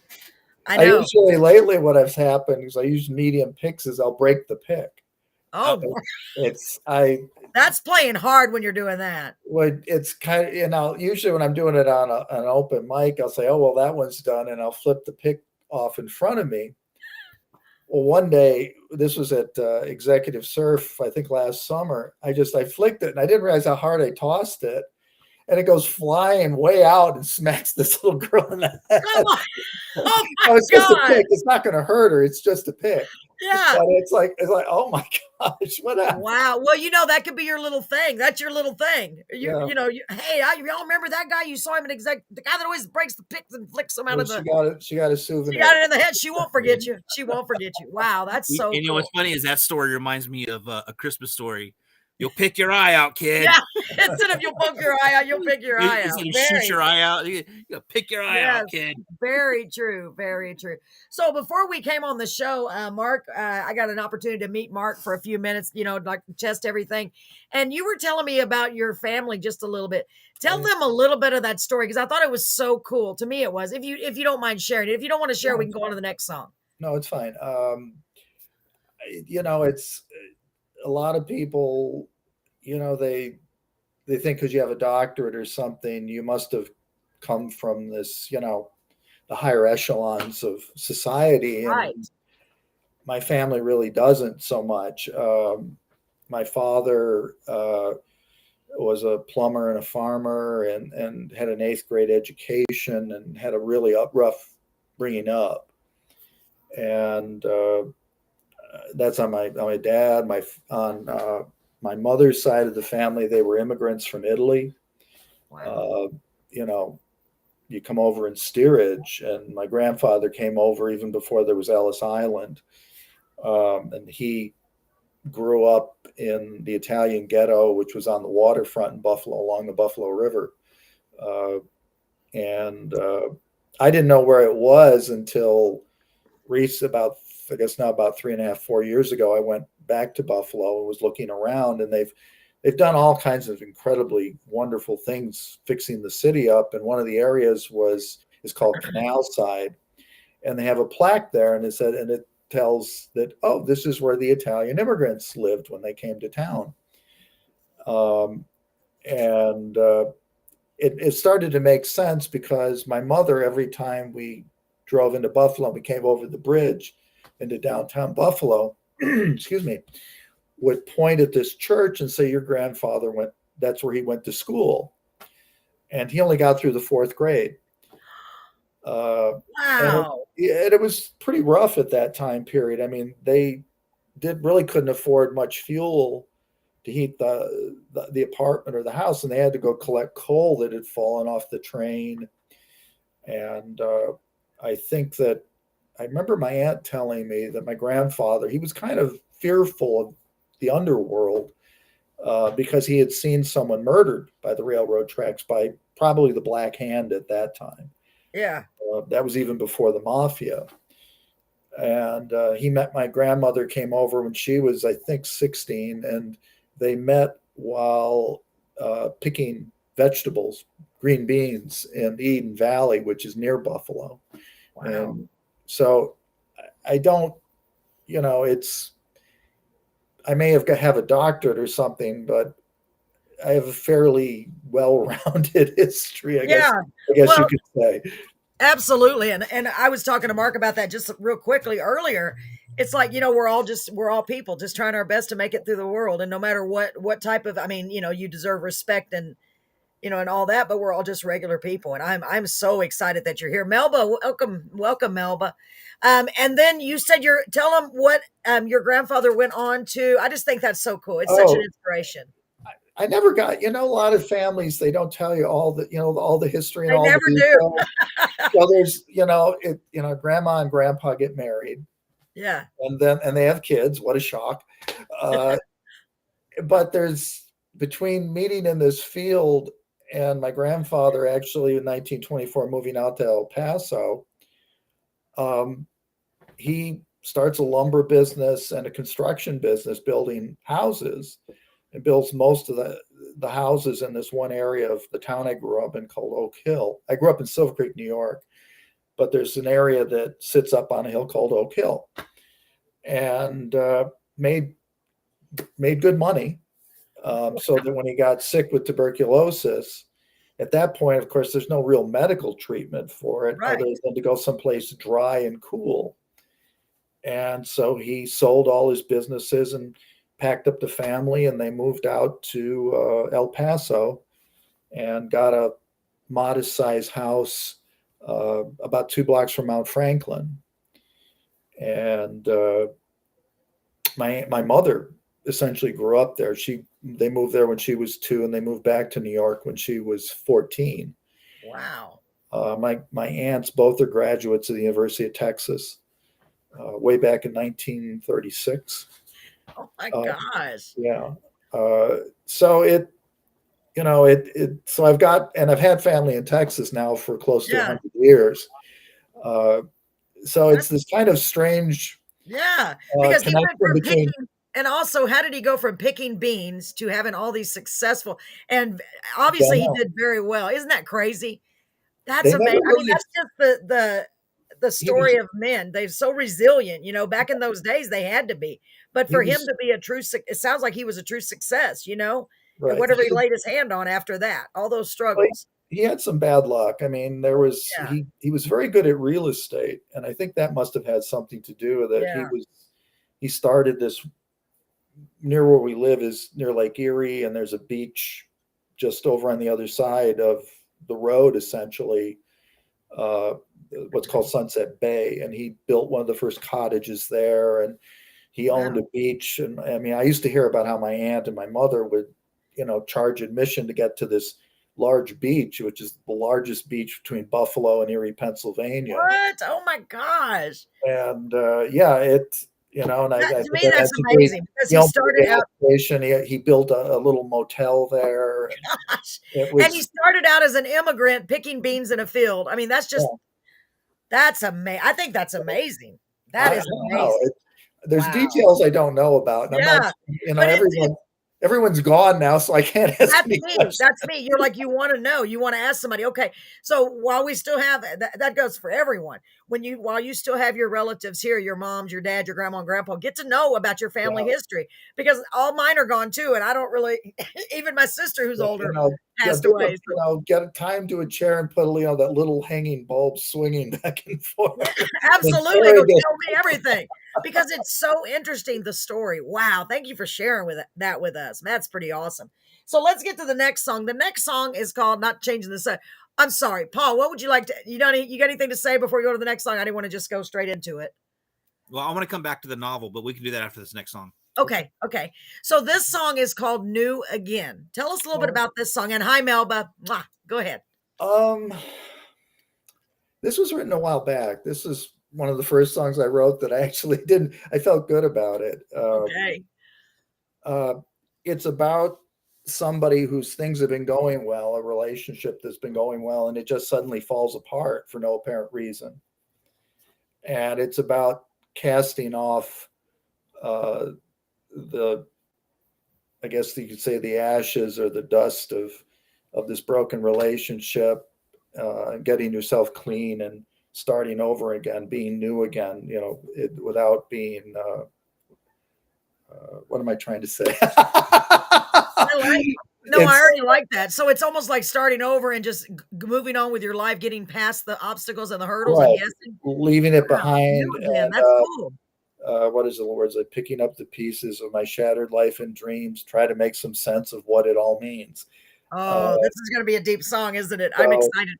I usually lately what has happened is I use medium picks is I'll break the pick. Oh, that's playing hard when you're doing that. Well, it's kind of, usually when I'm doing it on an open mic, I'll say, oh, well, that one's done. And I'll flip the pick off in front of me. Well, one day, this was at Executive Surf, I think last summer, I flicked it and I didn't realize how hard I tossed it. And it goes flying way out and smacks this little girl in the head. Come on. Oh my it's just a pick. It's not going to hurt her. It's just a pick. Yeah. But it's like, oh my gosh, what happened? Wow. Well, that could be your little thing. That's your little thing. Hey, y'all remember that guy? You saw him at the guy that always breaks the picks and flicks them out of the. She got a souvenir. She got it in the head. She won't forget you. She won't forget you. Wow, that's so. And you know what's funny is that story reminds me of a Christmas story. You'll pick your eye out, kid. Yeah. Instead of you'll poke your eye out, you'll pick your eye out. Shoot your eye out. You'll pick your eye out, kid. Very true. Very true. So before we came on the show, Mark, I got an opportunity to meet Mark for a few minutes, like test everything. And you were telling me about your family just a little bit. Tell them a little bit of that story because I thought it was so cool. To me, it was. If you don't mind sharing it. If you don't want to share, we can go on to the next song. No, it's fine. It's a lot of people, they think because you have a doctorate or something, you must have come from this, the higher echelons of society. Right. And my family really doesn't so much. My father was a plumber and a farmer and had an 8th grade education and had a really rough bringing up. And that's on my dad. On my mother's side of the family, they were immigrants from Italy. Wow. You come over in steerage, and my grandfather came over even before there was Ellis Island. And he grew up in the Italian ghetto, which was on the waterfront in Buffalo, along the Buffalo River. And I didn't know where it was until about 3.5, 4 years ago. I went back to Buffalo and was looking around, and they've done all kinds of incredibly wonderful things fixing the city up. And one of the areas is called Canal Side, and they have a plaque there, and it tells that, oh, this is where the Italian immigrants lived when they came to town. It started to make sense because my mother, every time we drove into Buffalo, we came over the bridge into downtown Buffalo, excuse me, would point at this church and say, your grandfather went that's where he went to school. And he only got through the 4th grade. And Wow. it was pretty rough at that time period. I mean, they really couldn't afford much fuel to heat the apartment or the house, and they had to go collect coal that had fallen off the train. And I think that I remember my aunt telling me that my grandfather, he was kind of fearful of the underworld because he had seen someone murdered by the railroad tracks by probably the Black Hand at that time. Yeah. That was even before the mafia. And he met my grandmother, came over when she was, I think, 16, and they met while picking vegetables, green beans in Eden Valley, which is near Buffalo. Wow. And so I don't, I may have a doctorate or something, but I have a fairly well-rounded history, I guess well, you could say. Absolutely. And I was talking to Mark about that just real quickly earlier. It's like, we're all people just trying our best to make it through the world. And no matter what type of, you deserve respect and, and all that, but we're all just regular people. And I'm so excited that you're here. Melba, welcome, Melba. And then you said tell them what your grandfather went on to. I just think that's so cool. It's such an inspiration. I never got, a lot of families, they don't tell you all the history and they all never the do. So there's, grandma and grandpa get married. Yeah. And they have kids. What a shock. But there's between meeting in this field and my grandfather actually in 1924 moving out to El Paso, he starts a lumber business and a construction business building houses. And builds most of the houses in this one area of the town I grew up in called Oak Hill. I grew up in Silver Creek, New York, but there's an area that sits up on a hill called Oak Hill, and made good money. So that when he got sick with tuberculosis, at that point, of course, there's no real medical treatment for it other than to go someplace dry and cool. And so he sold all his businesses and packed up the family, and they moved out to El Paso and got a modest sized house about 2 blocks from Mount Franklin. And my mother essentially grew up there. They moved there when she was 2, and they moved back to New York when she was 14. Wow. My aunts both are graduates of the University of Texas way back in 1936. Oh my gosh. Yeah. So so I've had family in Texas now for close to 100 years. So it's this kind of strange. Yeah. Because he went from picking, and also how did he go from picking beans to having all these successful, and obviously he did very well. Isn't that crazy? That's amazing. That's just the story of men. They're so resilient, back in those days they had to be. But for him to be it sounds like he was a true success, and whatever he laid his hand on after that, all those struggles. He had some bad luck. I mean, he was very good at real estate, and I think that must have had something to do with it. Yeah. He started this near where we live is near Lake Erie, and there's a beach just over on the other side of the road, essentially, what's called Sunset Bay, and he built one of the first cottages there, and he owned a beach. And I used to hear about how my aunt and my mother would, charge admission to get to this large beach, which is the largest beach between Buffalo and Erie, Pennsylvania. What? Oh my gosh. And to me, that's amazing because he started out. He built a little motel there. Gosh. And he started out as an immigrant picking beans in a field. That's amazing. I think that's amazing. That is amazing. There's details I don't know about. And everyone's gone now, so I can't ask. That's me. You're like, you want to know, you want to ask somebody. Okay. So while we still have that goes for everyone. While you still have your relatives here, your moms, your dad, your grandma and grandpa, get to know about your family history, because all mine are gone too. And I don't really, even my sister who's older passed away. Get a time to a chair and put that little hanging bulb swinging back and forth. Absolutely. It'll tell me everything. Because it's so interesting, the story. Wow. Thank you for sharing that with us. That's pretty awesome. So let's get to the next song. The next song is called Not Changing the Sun. I'm sorry, Paul, what would you like to, you got anything to say before we go to the next song? I didn't want to just go straight into it. Well, I want to come back to the novel, but we can do that after this next song. Okay. So this song is called New Again. Tell us a little bit about this song. And hi, Melba. Mwah. Go ahead. This was written a while back. This is one of the first songs I wrote that I actually I felt good about it. Okay. It's about somebody whose things have been going well, a relationship that's been going well, and it just suddenly falls apart for no apparent reason. And it's about casting off I guess you could say the ashes or the dust of this broken relationship, getting yourself clean and starting over again, being new again, without being, what am I trying to say? I already like that. So it's almost like starting over and just moving on with your life, getting past the obstacles and the hurdles. Right. I'm guessing. Leaving it behind. And, that's cool. What is the words? Like picking up the pieces of my shattered life and dreams, try to make some sense of what it all means. Oh, this is going to be a deep song, isn't it? I'm excited.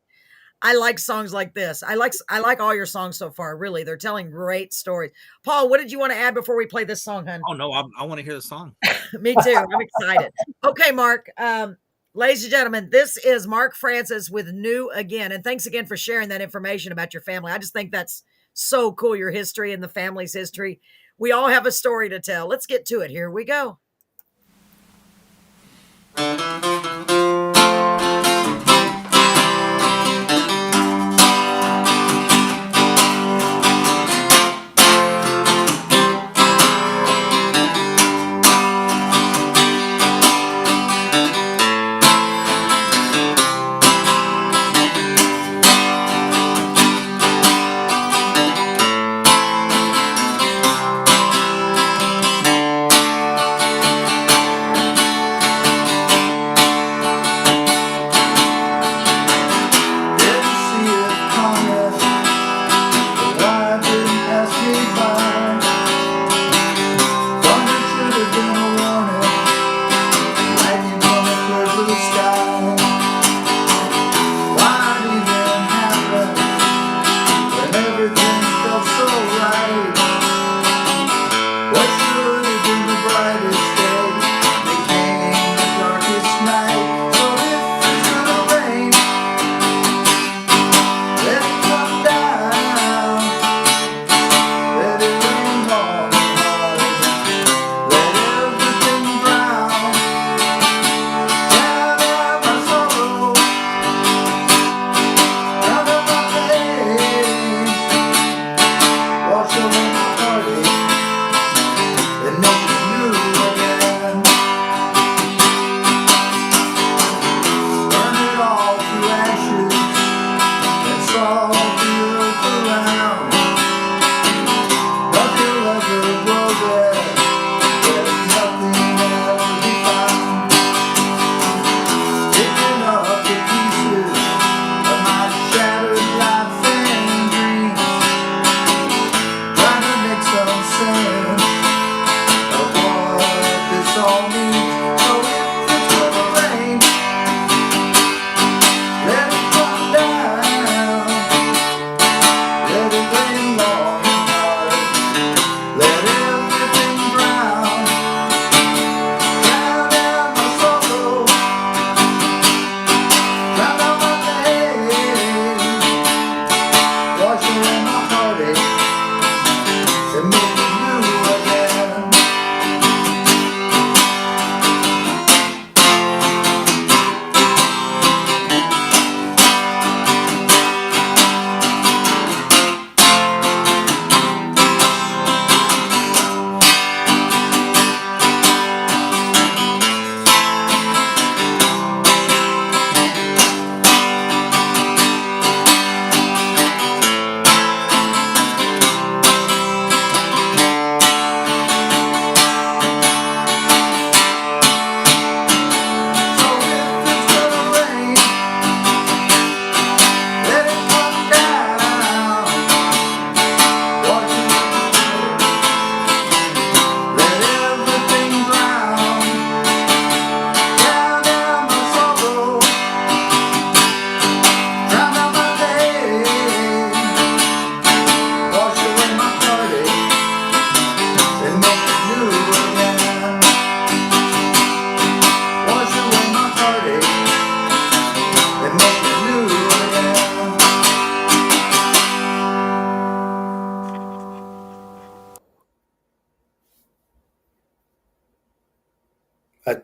I like songs like this. I like all your songs so far. Really, they're telling great stories. Paul, what did you want to add before we play this song, hon? Oh no, I want to hear the song. Me too. I'm excited. Okay, Mark. Ladies and gentlemen, this is Mark Francis with New Again, and thanks again for sharing that information about your family. I just think that's so cool. Your history and the family's history. We all have a story to tell. Let's get to it. Here we go. make me new again. I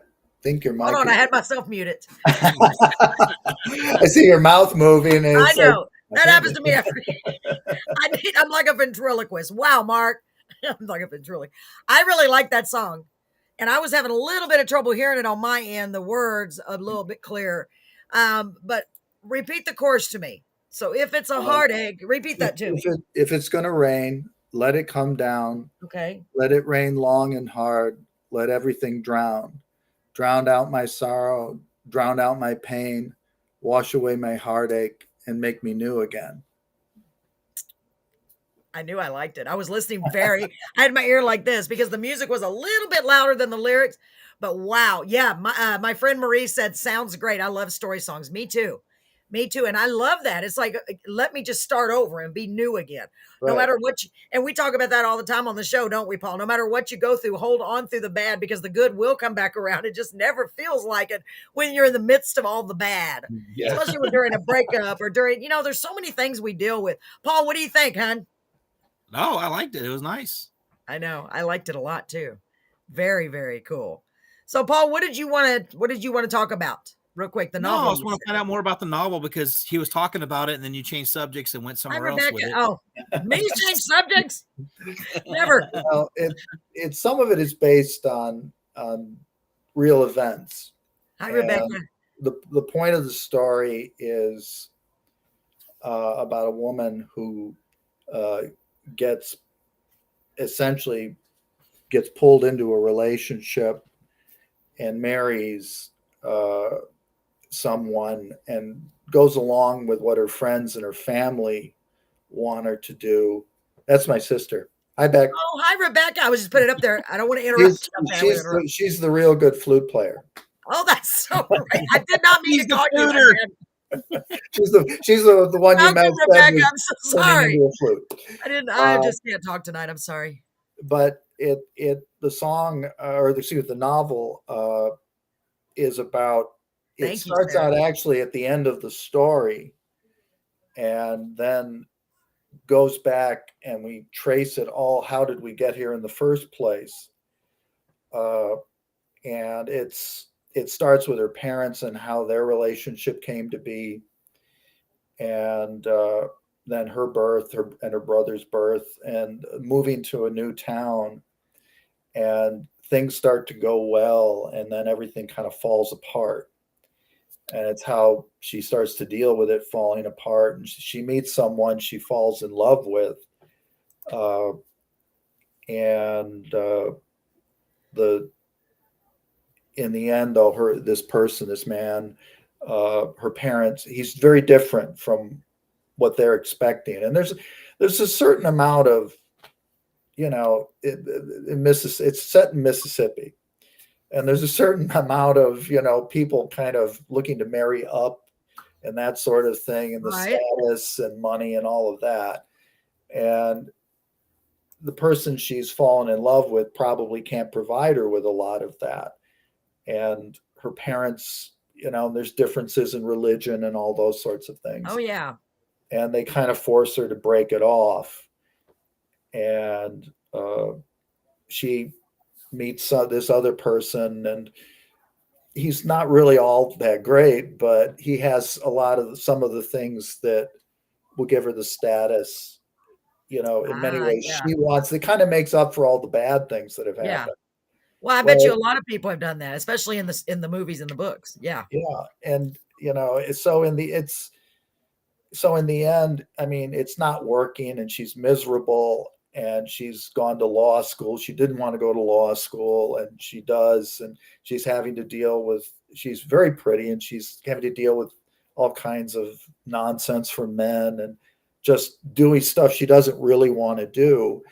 think your mic. Hold on, I had myself muted. I see your mouth moving. And I it's like, know. That happens to me I'm like a ventriloquist. Wow, Mark. I'm like a ventriloquist. I really like that song. And I was having a little bit of trouble hearing it on my end, the words a little bit clearer. But repeat the chorus to me. So if it's a heartache, repeat that to me. If it's going to rain, let it come down. Okay. Let it rain long and hard. Let everything drown. Drown out my sorrow. Drown out my pain. Wash away my heartache and make me new again. I knew I liked it. I was listening I had my ear like this because the music was a little bit louder than the lyrics. But wow. Yeah. My friend Marie said, sounds great. I love story songs. Me too. Me too. And I love that. It's like, let me just start over and be new again. Right. No matter what. And we talk about that all the time on the show, don't we, Paul? No matter what you go through, hold on through the bad because the good will come back around. It just never feels like it when you're in the midst of all the bad, Yeah. especially when during a breakup or during, there's so many things we deal with. Paul, what do you think, hon? No, I liked it. It was nice. I know. I liked it a lot too. Very, very cool. So, Paul, what did you want to talk about real quick? The novel. I just want to find out more about the novel because he was talking about it and then you changed subjects and went somewhere else with it. Oh, me change subjects? Never. Well, it some of it is based on real events. Hi, Rebecca. The point of the story is about a woman who gets pulled into a relationship and marries someone and goes along with what her friends and her family want her to do. That's my sister. Hi, Beck. Oh, hi, Rebecca. I was just putting it up there. I don't want to interrupt. She's the real good flute player. Oh, that's so great. I did not mean to call you that. She's the one you met. Rebecca, I'm so sorry. Flute. I just can't talk tonight. I'm sorry. But the novel is about. It starts out actually at the end of the story, and then goes back and we trace it all. How did we get here in the first place? And it starts with her parents and how their relationship came to be, and then her birth, and her brother's birth, and moving to a new town, and things start to go well, and then everything kind of falls apart. And it's how she starts to deal with it falling apart. And she meets someone she falls in love with. In the end, though, this man, her parents, he's very different from what they're expecting. And there's a certain amount of, it's set in Mississippi. And there's a certain amount of, people kind of looking to marry up and that sort of thing, and the status and money and all of that. And the person she's fallen in love with probably can't provide her with a lot of that. And her parents, there's differences in religion and all those sorts of things. Oh, yeah. And they kind of force her to break it off. And she meets this other person, and he's not really all that great, but he has some of the things that will give her the status, in many ways she wants. It kind of makes up for all the bad things that have happened. Well, I bet you a lot of people have done that, especially in the movies and the books. Yeah. Yeah. And, so in the end, I mean, it's not working, and she's miserable. And she's gone to law school. She didn't want to go to law school, and she does. And she's having to deal with, she's very pretty, and she's having to deal with all kinds of nonsense from men and just doing stuff she doesn't really want to do,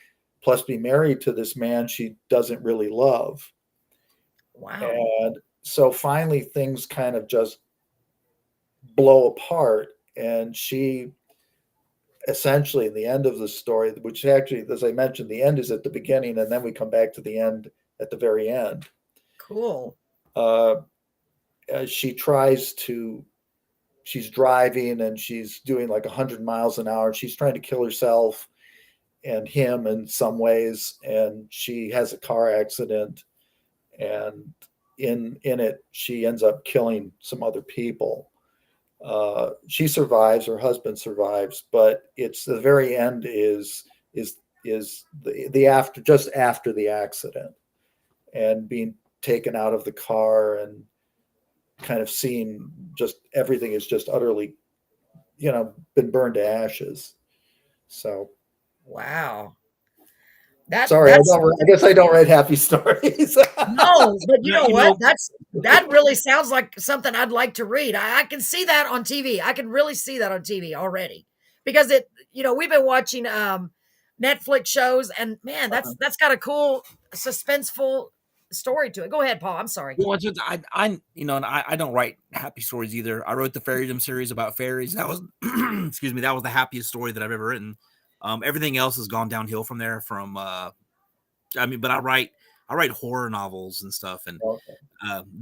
plus be married to this man she doesn't really love. Wow. And so finally things kind of just blow apart. And she, essentially, in the end of the story, which actually, as I mentioned, the end is at the beginning, and then we come back to the end at the very end. Cool. She tries to she's driving and she's doing like 100 miles an hour. She's trying to kill herself and him in some ways, and she has a car accident, and in it she ends up killing some other people. She survives, her husband survives, but it's the very end is the after, just after the accident, and being taken out of the car and kind of seeing just everything is just utterly, been burned to ashes. So Wow. sorry, That's I guess I don't write happy stories. no, but you No, know you what? know- That really sounds like something I'd like to read. I can see that on TV. I can really see that on TV already because we've been watching Netflix shows, and man, that's got a cool suspenseful story to it. Go ahead, Paul. I'm sorry. Well, and I don't write happy stories either. I wrote the Fairydom series about fairies. That was, excuse me, that was the happiest story that I've ever written. Everything else has gone downhill from there. But I write horror novels and stuff. And Okay.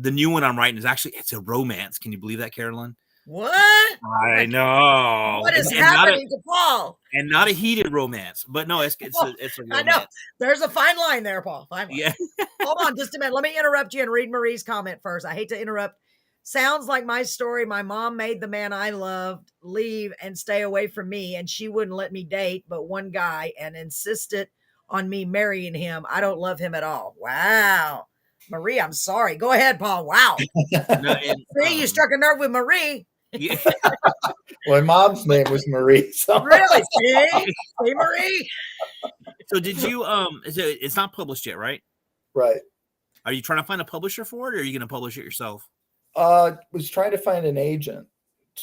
the new one I'm writing it's a romance. Can you believe that, Carolyn? What? I know. What is And not happening to Paul? and not a heated romance, but no, it's a I romance. know. There's a fine line there, Paul. Fine line. Yeah. Hold on just a minute. Let me interrupt you and read Marie's comment first. I hate to interrupt. Sounds like my story. My mom made the man I loved leave and stay away from me, and she wouldn't let me date but one guy and insisted on me marrying him. I don't love him at all. Wow. Marie, I'm sorry. Go ahead, Paul. Wow. No, and, See, you struck a nerve with Marie. yeah. My mom's name was Marie. So. Really? See, Marie? So did you it's not published yet, right? Right. Are you trying to find a publisher for it, or are you going to publish it yourself? Was trying to find an agent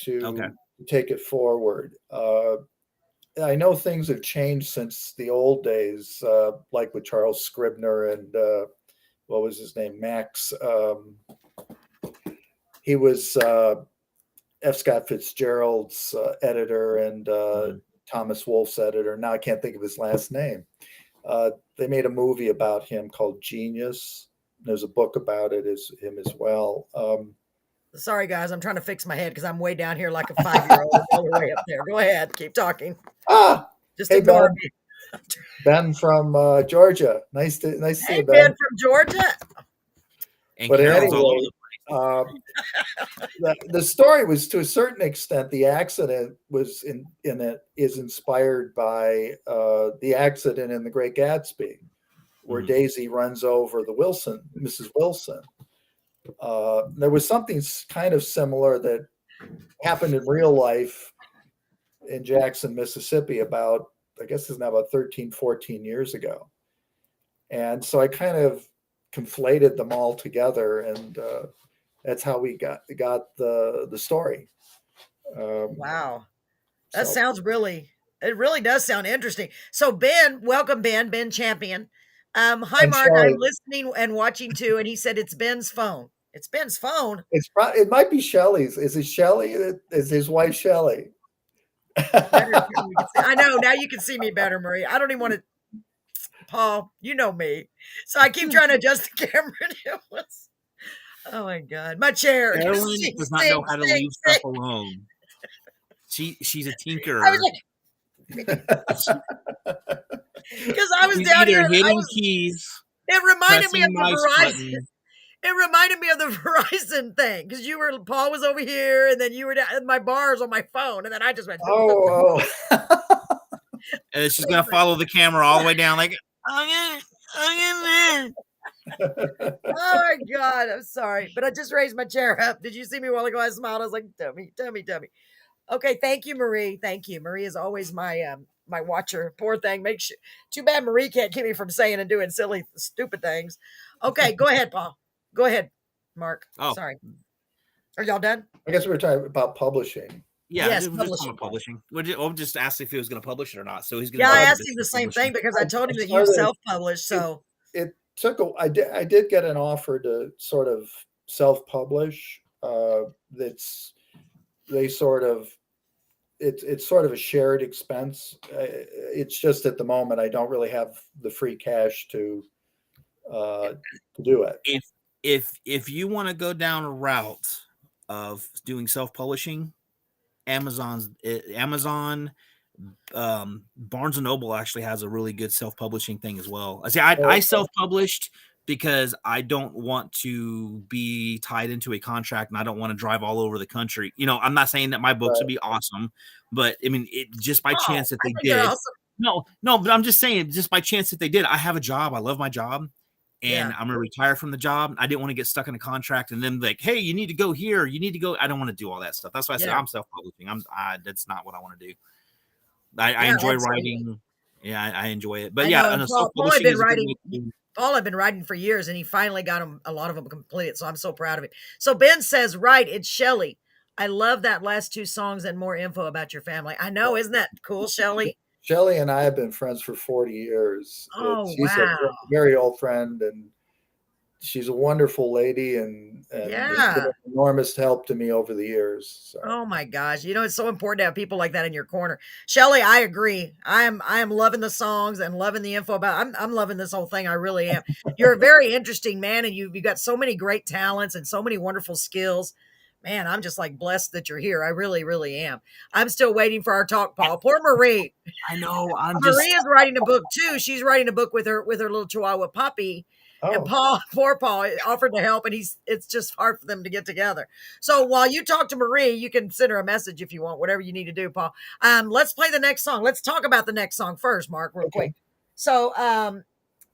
to take it forward. I know things have changed since the old days, like with Charles Scribner and what was his name, Max. He was F. Scott Fitzgerald's editor and Thomas Wolfe's editor. Now I can't think of his last name. They made a movie about him called Genius. There's a book about it, him as well. Sorry, guys. I'm trying to fix my head because I'm way down here like a 5-year-old all the way up there. Go ahead. Keep talking. Just Hey, ignore Ben. me. Ben from Georgia. Nice to see Hey, you, Ben from Georgia. And But Carol's all over anyway, the the story was, to a certain extent, the accident was in it is inspired by the accident in The Great Gatsby, where Daisy runs over Mrs. Wilson. There was something kind of similar that happened in real life in Jackson, Mississippi about, I guess it's now about 13, 14 years ago. And so I kind of conflated them all together, and that's how we got the story. Wow. That sounds it really does sound interesting. So Ben, welcome Ben Champion. Hi And Mark, Shelley. I'm listening and watching too. And he said it's Ben's phone. It's Ben's phone. It might be Shelley's. Is it Shelley? Is his wife Shelley? I know, now you can see me better, Marie. I don't even want to, Paul, you know me. So I keep trying to adjust the camera. Oh my God. My chair. Carolyn does not know how to leave stuff alone. She's a tinkerer. Because I was down here. Hitting keys. It reminded me of the Verizon. Button. It reminded me of the Verizon thing because Paul was over here, and then you were down. My bars on my phone, and then I just went. Oh. And she's gonna follow the camera all the way down, like, I'm in there. Oh my God, I'm sorry, but I just raised my chair up. Did you see me a while ago? I smiled. I was like, dummy. Okay, thank you, Marie. Thank you. Marie is always my my watcher. Poor thing. Too bad Marie can't keep me from saying and doing silly, stupid things. Okay, go ahead, Paul. Go ahead, Mark. Oh. Sorry. Are y'all done? I guess we were talking about publishing. Yeah, Yes, publishing. We'll just ask if he was going to publish it or not. So he's going. Yeah, I asked him the same thing because I told him that you self-published. So it took I did get an offer to sort of self-publish. It's sort of a shared expense. It's just at the moment I don't really have the free cash to do it. If you want to go down a route of doing self-publishing, Amazon. Barnes and Noble actually has a really good self-publishing thing as well. I self-published because I don't want to be tied into a contract, and I don't want to drive all over the country. I'm not saying that my books would be awesome, but I mean, it just by chance that they did. Awesome. No, but I'm just saying, just by chance that they did. I have a job. I love my job, and I'm gonna retire from the job. I didn't want to get stuck in a contract, and then like, hey, you need to go here. You need to go. I don't want to do all that stuff. That's why I said I'm self-publishing. That's not what I want to do. I enjoy writing. Yeah, I enjoy it. But Paul had been writing for years, and he finally got a lot of them completed. So I'm so proud of it. So Ben says, right, it's Shelly. I love that last 2 songs and more info about your family. I know, isn't that cool, Shelly? Shelly and I have been friends for 40 years. Oh, she's a very old friend, and she's a wonderful lady, and been an enormous help to me over the years. So. Oh my gosh. It's so important to have people like that in your corner. Shelly, I agree. I am loving the songs and loving the info about I'm loving this whole thing. I really am. You're a very interesting man, and you've got so many great talents and so many wonderful skills. Man, I'm just like blessed that you're here. I really, really am. I'm still waiting for our talk, Paul. Poor Marie. I know. Marie is writing a book too. She's writing a book with her little Chihuahua puppy. Oh. And poor Paul offered to help, and it's just hard for them to get together. So while you talk to Marie, you can send her a message if you want, whatever you need to do, Paul. Let's play the next song. Let's talk about the next song first, Mark, real quick. So,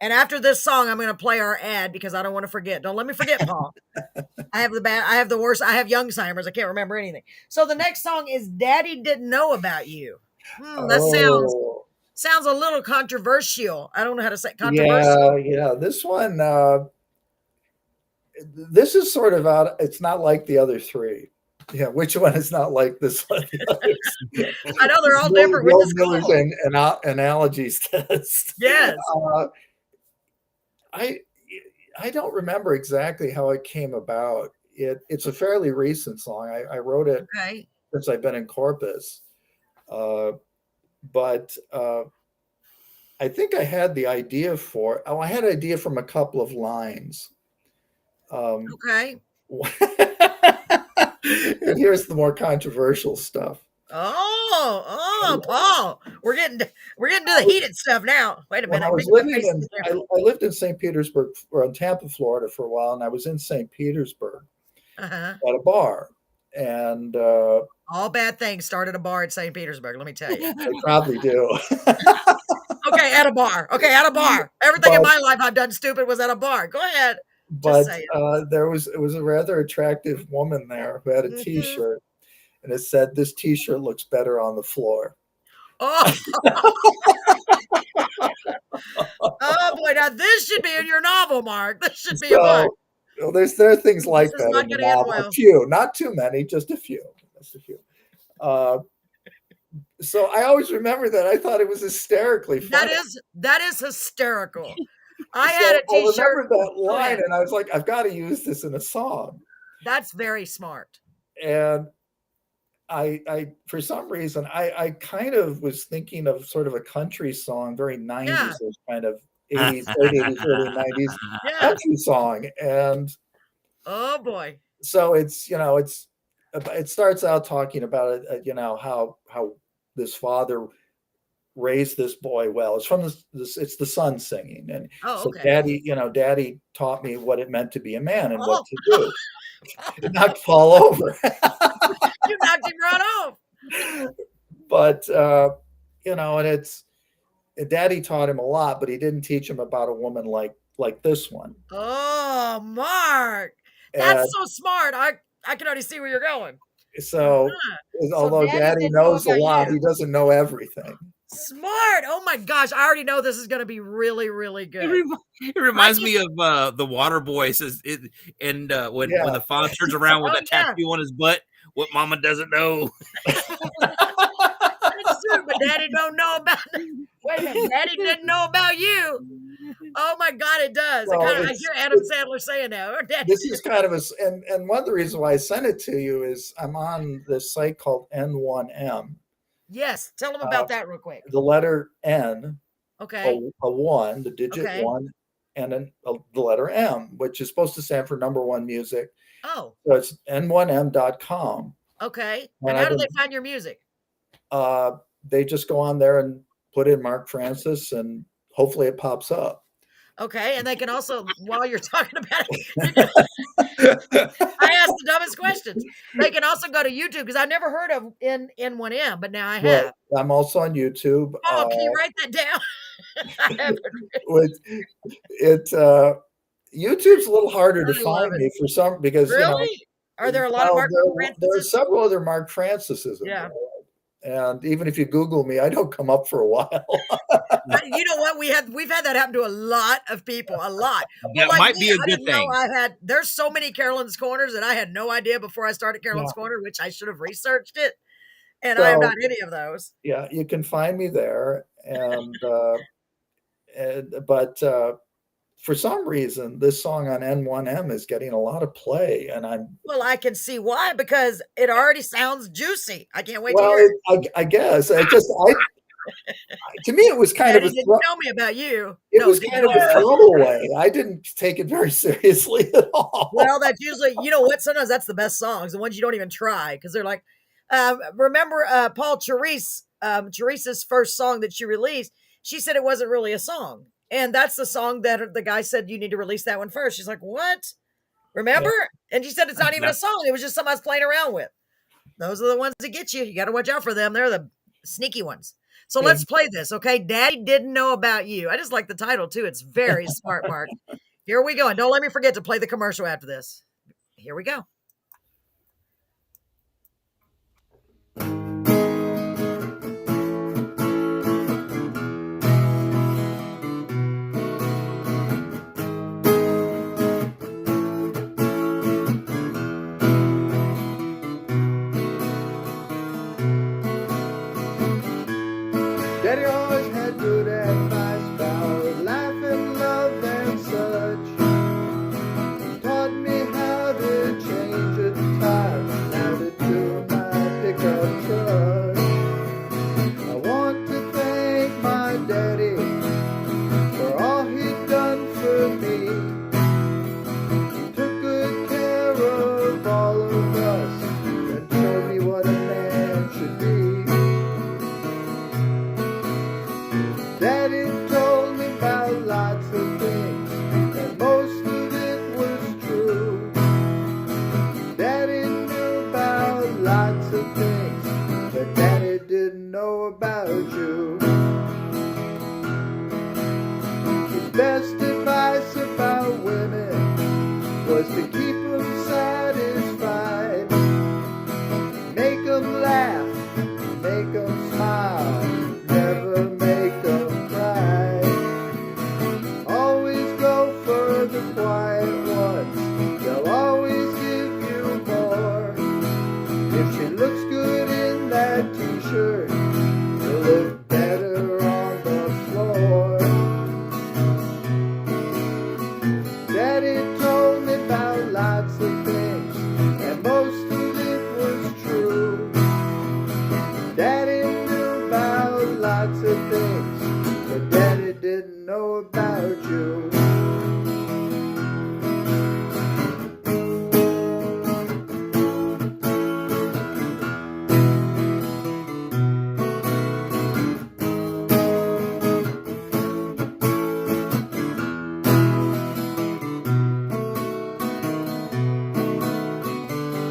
and after this song, I'm going to play our ad because I don't want to forget. Don't let me forget, Paul. I have the worst. I have Youngsheimer's. I can't remember anything. So the next song is "Daddy Didn't Know About You." That sounds a little controversial. I don't know how to say controversial. Yeah. This one, this is sort of out. It's not like the other 3. Yeah, which one is not like this one? I know they're all different. With Miller's and analogies test. Yes. I don't remember exactly how it came about. It's a fairly recent song. I wrote it since I've been in Corpus. But I think I had the idea I had an idea from a couple of lines. Okay. And here's the more controversial stuff. Oh, Paul, we're getting to the heated stuff now. Wait a minute. I lived in St. Petersburg, or in Tampa, Florida, for a while, and I was in St. Petersburg at a bar, and all bad things start at a bar at St. Petersburg. Let me tell you, they probably do. Okay, at a bar. Everything in my life I've done stupid was at a bar. Go ahead. But it was a rather attractive woman there who had a T-shirt, and it said, "This T-shirt looks better on the floor." Oh, oh boy! Now this should be in your novel, Mark. This should be a book. Well, there are things like that in the novel. A few, not too many, just a few. So I always remember that. I thought it was hysterically funny. That is hysterical. I had a T-shirt. I remember that line, and I was like, I've got to use this in a song. That's very smart. And I for some reason, I kind of was thinking of sort of a country song, very 90s, kind of 80s, late 80s, early 90s country song. And oh boy. So it starts out talking about how this father raised this boy well. It's from it's the son singing, and Daddy taught me what it meant to be a man and what to do. Not fall over. You knocked him right off. But and Daddy taught him a lot, but he didn't teach him about a woman like this one. Oh, Mark, that's so smart. I can already see where you're going. So although Daddy knows a lot, he doesn't know everything. Smart. Oh my gosh. I already know this is going to be really, really good. It reminds me of the Water Boy says it, and when the father turns around with a tattoo on his butt, what mama doesn't know. That's true, but Daddy don't know about wait a minute, Daddy didn't know about you. Oh my God, it does. Well, I hear Adam Sandler saying that. This is kind of and one of the reasons why I sent it to you is I'm on this site called N1M. Yes, tell them about that real quick. The letter N, okay, a 1, the digit 1, and the letter M, which is supposed to stand for number 1 music. Oh, so it's n1m.com. Okay. And And I've how do they been, find your music? they just go on there and put in Mark Francis, and hopefully it pops up. Okay. And they can also, while you're talking about it, you can, I asked the dumbest questions. They can also go to YouTube because I've never heard of N1M, but now I Well, have. I'm also on YouTube. Oh, can you write that down? I haven't. With it, YouTube's a little harder to I love find it. me for some, because Really? Are there a lot of well, Mark there are Francises? several other Mark Francises in Yeah. there, and even if you Google me, I don't come up for a while. You know what? We've had that happen to a lot of people, a lot. Well, That like might me, be a I good didn't know thing. I had. There's so many Carolyn's Corners that I had no idea before I started Yeah. Carolyn's Corner, which I should have researched it. And I am So not any of those. yeah, you can find me there, but for some reason, this song on N1M is getting a lot of play, and I'm Well, I can see why because it already sounds juicy. I can't wait to well, hear it. I guess to me it was kind of Daddy a didn't tell me about you. it No, was did kind of you? a throwaway. I didn't take it very seriously at all. Well, that's usually, you know what? Sometimes that's the best songs, the ones you don't even try because they're like, remember Paul Therese, Therese's first song that she released? She said it wasn't really a song. And that's the song that the guy said, you need to release that one first. She's like, what? Yeah. Remember? And she said, it's not even a That's- song. It was just something I was playing around with. Those are the ones that get you. You got to watch out for them. They're the sneaky ones. So let's play this, okay? Daddy didn't know about you. I just like the title too. It's very smart, Mark. Here we go. And don't let me forget to play the commercial after this. Here we go. Daddy always had good advice about life and love and such. He taught me how to change a tire, how to do my pickup truck. I want to thank my daddy for all he'd done for me. He took good care of all of us and showed me what a man should be. Daddy told me about lots of things, and most of it was true. Daddy knew about lots of things, but Daddy didn't know about you. His best advice about women was to keep them satisfied. Make them laugh, make them smile, never make them cry. Always go for the quiet ones, they'll always give you more. If she looks good in that t-shirt, you'll look better on the floor. Daddy told me about lots of things, and most of it was true. Daddy knew about lots of things, but Daddy didn't know about you.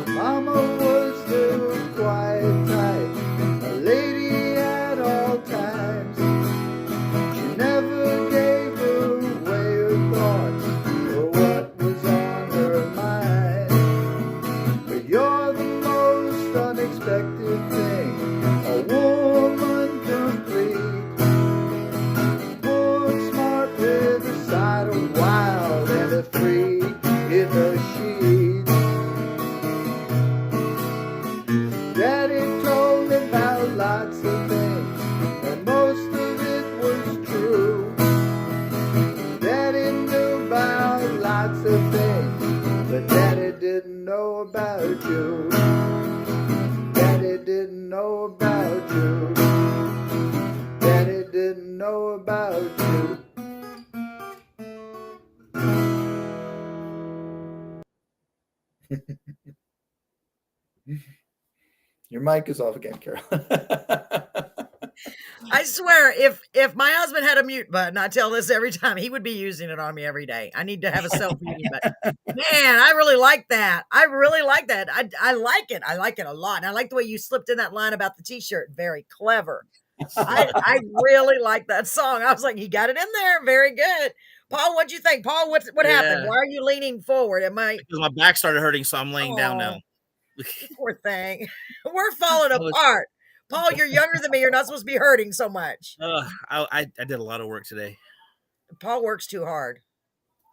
Mama was the quiet type, a lady at all times. She never gave away her thoughts or what was on her mind. But you're the most unexpected thing, a woman complete. Book smart with a side of wild and a freak in the sheets. Daddy told me about lots of things, and most of it was true. Daddy knew about lots of things, but Daddy didn't know about you. Daddy didn't know about you. Daddy didn't know about you. Your mic is off again, Carol. I swear, if my husband had a mute button, I tell this every time, he would be using it on me every day. I need to have a self-muting button. Man, I really like that. I really like that. I like it. I like it a lot. And I like the way you slipped in that line about the t-shirt. Very clever. I really like that song. I was like, he got it in there. Very good. Paul, what'd you think? Paul, what happened? Why are you leaning forward? Because my back started hurting, so I'm laying down now. Poor thing. We're falling apart. Paul, you're younger than me. You're not supposed to be hurting so much. I did a lot of work today. Paul works too hard.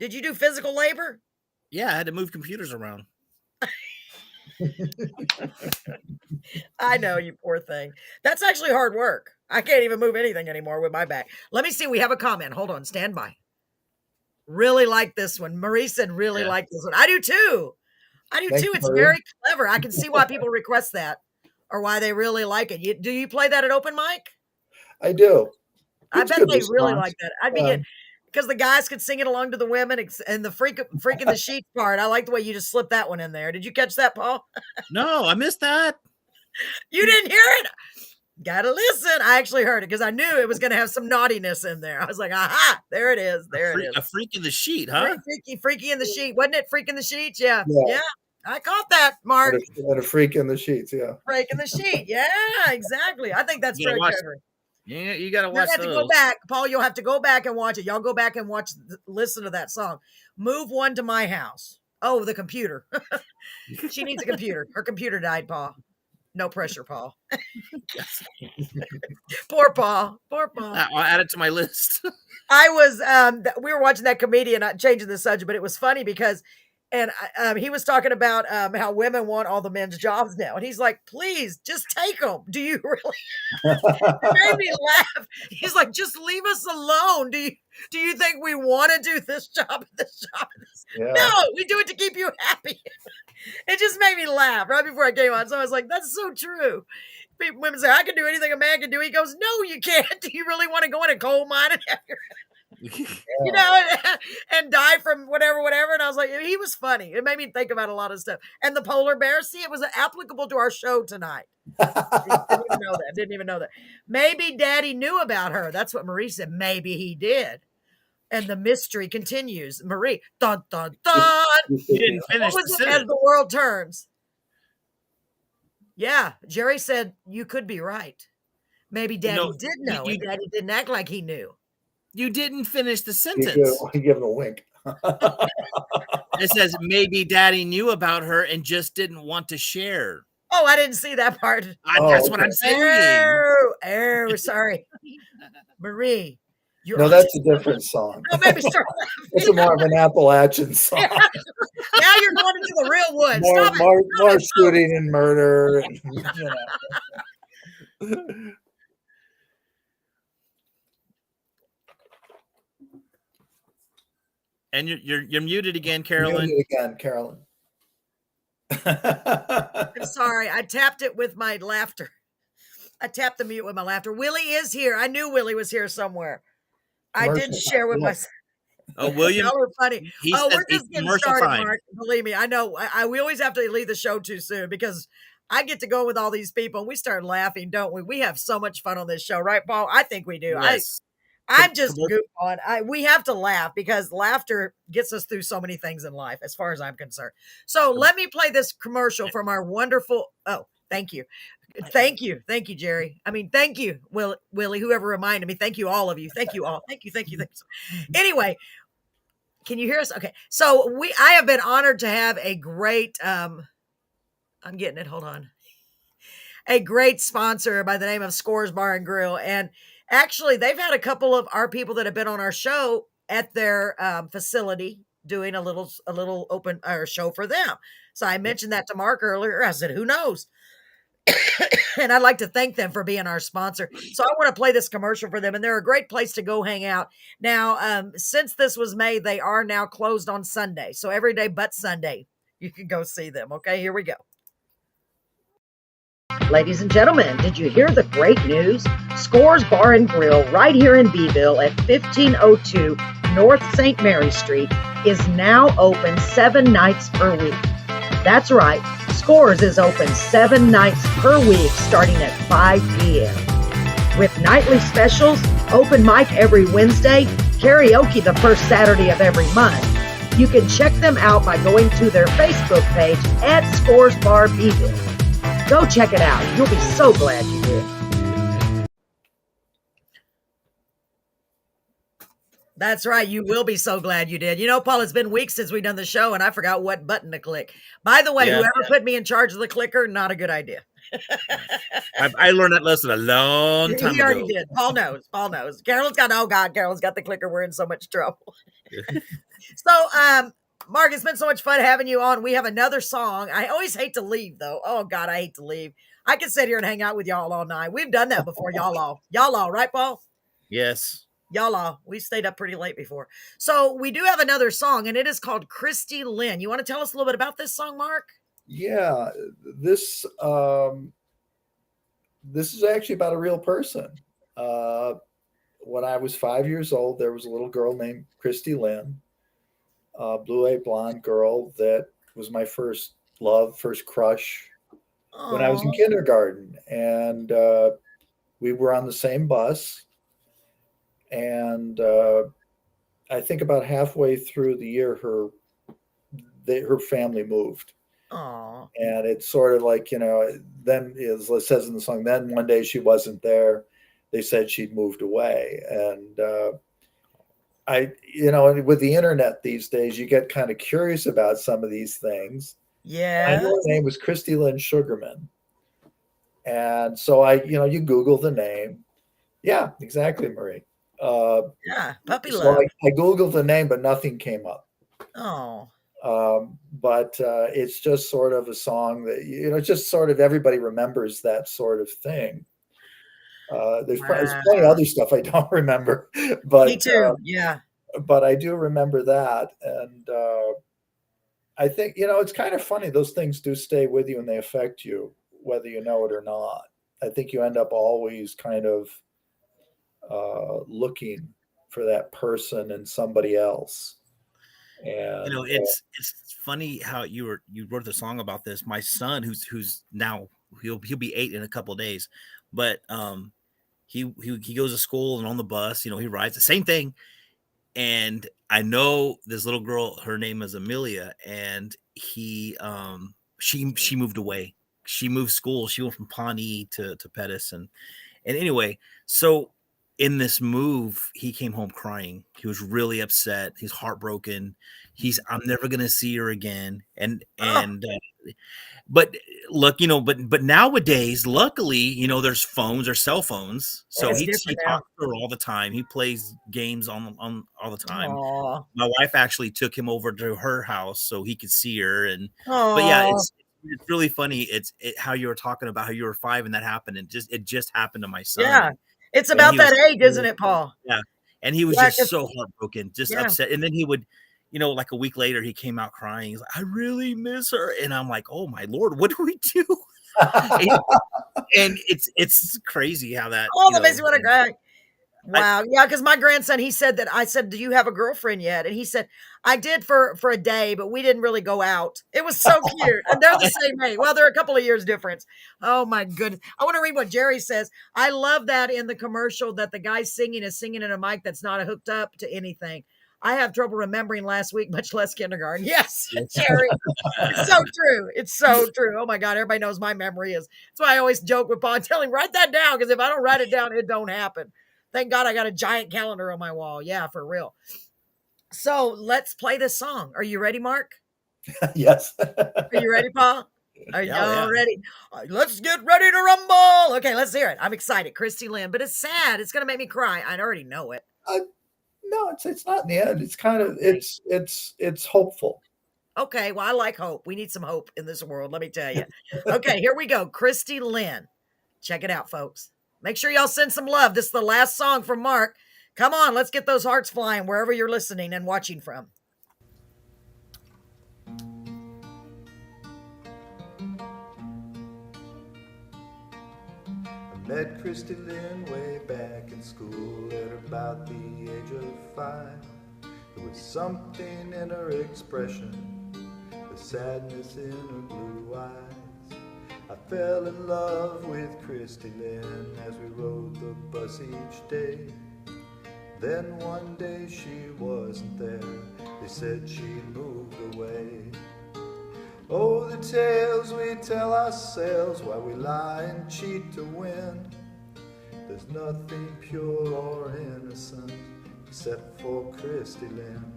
Did you do physical labor? Yeah, I had to move computers around. I know, you poor thing. That's actually hard work. I can't even move anything anymore with my back. Let me see. We have a comment. Hold on. Stand by. Really like this one. Marie said really like this one. I do too. Thanks, It's Marie. very clever. I can see why people request that or why they really like it. Do you play that at open mic? I do. I It's bet good they really response. like that. I'd be good because the guys could sing it along to the women and the freaking the sheet part. I like the way you just slipped that one in there. Did you catch that, Paul? No, I missed that. You didn't hear it? Gotta listen. I actually heard it because I knew it was going to have some naughtiness in there. I was like, aha, there it is. There it is. A freak in the sheet, huh? Freaky in the sheet. Wasn't it freak in the sheets? Yeah. Yeah. I caught that, Mark. And a freak in the sheets, yeah. Freak in the sheet. Yeah, exactly. I think that's very clever. Yeah, you got to You watch have to those. go back. Paul, you'll have to go back and watch it. Y'all go back and listen to that song. Move one to my house. Oh, the computer. She needs a computer. Her computer died, Paul. No pressure, Paul. Poor Paul. Poor Paul. I'll add it to my list. I was, we were watching that comedian, not changing the subject, but it was funny because, and he was talking about how women want all the men's jobs now. And he's like, please, just take them. Do you really? It made me laugh. He's like, just leave us alone. Do you think we want to do this job and this job? And this? Yeah. No, we do it to keep you happy. It just made me laugh right before I came on. So I was like, that's so true. Women say, I can do anything a man can do. He goes, no, you can't. Do you really want to go in a coal mine and have your, you know, and die from whatever. And I was like, he was funny. It made me think about a lot of stuff. And the polar bear, see, it was applicable to our show tonight. Didn't even know that. Maybe Daddy knew about her. That's what Marie said. Maybe he did. And the mystery continues. Marie, dun, dun, dun. You didn't finish What was it? As the world turns. Yeah, Jerry said you could be right. Maybe Daddy did know, and Daddy didn't act like he knew. You didn't finish the sentence. You give him a wink. It says maybe Daddy knew about her and just didn't want to share. Oh, I didn't see that part. That's what I'm saying. Sorry. Marie. That's a different song. Oh, maybe start It's more of an Appalachian song. Yeah. Now you're going into the real woods. More shooting and murder. And, you know. And you're muted again, Carolyn. Muted again, Carolyn. I'm sorry. I tapped it with my laughter. I tapped the mute with my laughter. Willie is here. I knew Willie was here somewhere. I did share with myself. Oh, William. Y'all were funny. We're just getting started, time. Mark. Believe me, I know. We always have to leave the show too soon because I get to go with all these people and we start laughing, don't we? We have so much fun on this show, right, Paul? I think we do. Yes. I'm just goofing. We have to laugh because laughter gets us through so many things in life, as far as I'm concerned. So let me play this commercial from our wonderful. Oh, thank you. Thank you, Jerry. I mean, thank you, Willie, whoever reminded me. Thank you, all of you. Thank you all. Thank you. Anyway, can you hear us? Okay. So I have been honored to have a great, I'm getting it. Hold on. A great sponsor by the name of Scores Bar and Grill. And actually they've had a couple of our people that have been on our show at their facility doing a little open show for them. So I mentioned that to Mark earlier. I said, who knows? And I'd like to thank them for being our sponsor. So I want to play this commercial for them. And they're a great place to go hang out. Now, since this was made, they are now closed on Sunday. So every day but Sunday, you can go see them. Okay, here we go. Ladies and gentlemen, did you hear the great news? Scores Bar and Grill right here in Beeville at 1502 North St. Mary Street is now open 7 nights per week. That's right. Scores is open 7 nights per week starting at 5 p.m. With nightly specials, open mic every Wednesday, karaoke the first Saturday of every month. You can check them out by going to their Facebook page at Scores Bar Beeville. Go check it out. You'll be so glad you did. That's right. You will be so glad you did. You know, Paul, it's been weeks since we've done the show, and I forgot what button to click. By the way, whoever put me in charge of the clicker, not a good idea. I learned that lesson a long time ago. He already did. Paul knows. Carolyn's got the clicker. We're in so much trouble. So, Mark, it's been so much fun having you on. We have another song. I always hate to leave, though. Oh, God, I hate to leave. I can sit here and hang out with y'all all night. We've done that before, y'all all, right, Paul? Yes. Y'all all. We stayed up pretty late before. So we do have another song, and it is called Christy Lynn. You want to tell us a little bit about this song, Mark? Yeah, this is actually about a real person. When I was 5 years old, there was a little girl named Christy Lynn, a blue-eyed blonde girl that was my first love, first crush when I was in kindergarten. And we were on the same bus. And I think about halfway through the year, her family moved. Aww. And it's sort of like, then, as it says in the song, then one day she wasn't there. They said she'd moved away. And with the internet these days, you get kind of curious about some of these things. Yeah. I know her name was Christy Lynn Sugarman. And so you Google the name. Yeah, exactly, Marie. Puppy so love. I Googled the name, but nothing came up. Oh. But it's just sort of a song that, just sort of everybody remembers that sort of thing. There's plenty of other stuff I don't remember, but me too. Yeah. But I do remember that. And I think, it's kind of funny. Those things do stay with you and they affect you, whether you know it or not. I think you end up always kind of looking for that person and somebody else. And it's funny how you wrote the song about this. My son, who's now he'll be 8 in a couple of days, but he goes to school and on the bus, he rides the same thing. And I know this little girl, her name is Amelia, and she moved away. She moved school. She went from Pawnee to Pettis, and anyway, so in this move, he came home crying. He was really upset. He's heartbroken. I'm never going to see her again. But look, but nowadays, luckily, there's phones or cell phones. So he talks to her all the time. He plays games on all the time. Aww. My wife actually took him over to her house so he could see her. But yeah, it's really funny. It's how you were talking about how you were 5 and that happened. And it just happened to my son. Yeah. It's about that age, isn't it, Paul? Yeah. And he was just so heartbroken, just upset. And then he would, like a week later, he came out crying. He's like, I really miss her. And I'm like, oh my Lord, what do we do? and it's crazy how that. Oh, that makes me want to cry. Wow. Yeah, because my grandson, I said, do you have a girlfriend yet? And he said, I did for a day, but we didn't really go out. It was so cute. And they're the same age. Well, they're a couple of years difference. Oh my goodness. I want to read what Jerry says. I love that in the commercial that the guy singing is singing in a mic that's not hooked up to anything. I have trouble remembering last week, much less kindergarten. Yes, Jerry. It's so true. It's so true. Oh my God. Everybody knows my memory is. That's why I always joke with Paul and tell him, write that down. Because if I don't write it down, it don't happen. Thank God I got a giant calendar on my wall. Yeah, for real. So let's play this song. Are you ready, Mark? Yes. Are you ready, Paul? Are y'all ready? Let's get ready to rumble. Okay, let's hear it. I'm excited. Christy Lynn, but it's sad. It's going to make me cry. I already know it. No, it's not in the end. It's kind of, it's hopeful. Okay, well, I like hope. We need some hope in this world, let me tell you. Okay, here we go. Christy Lynn. Check it out, folks. Make sure y'all send some love. This is the last song from Mark. Come on, let's get those hearts flying wherever you're listening and watching from. I met Christy Lynn way back in school at about the age of 5. There was something in her expression, the sadness in her blue eyes. I fell in love with Christy Lynn as we rode the bus each day. Then one day she wasn't there. They said she'd moved away. Oh, the tales we tell ourselves while we lie and cheat to win. There's nothing pure or innocent except for Christy Lynn.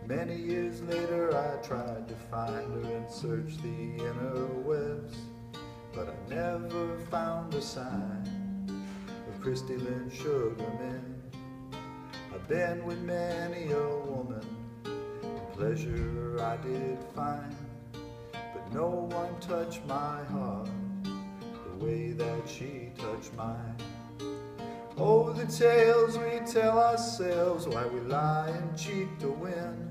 Many years later I tried to find her and search the interwebs, but I never found a sign of Christy Lynn Sugarman. I've been with many a woman, and pleasure I did find, but no one touched my heart the way that she touched mine. Oh, the tales we tell ourselves while we lie and cheat to win.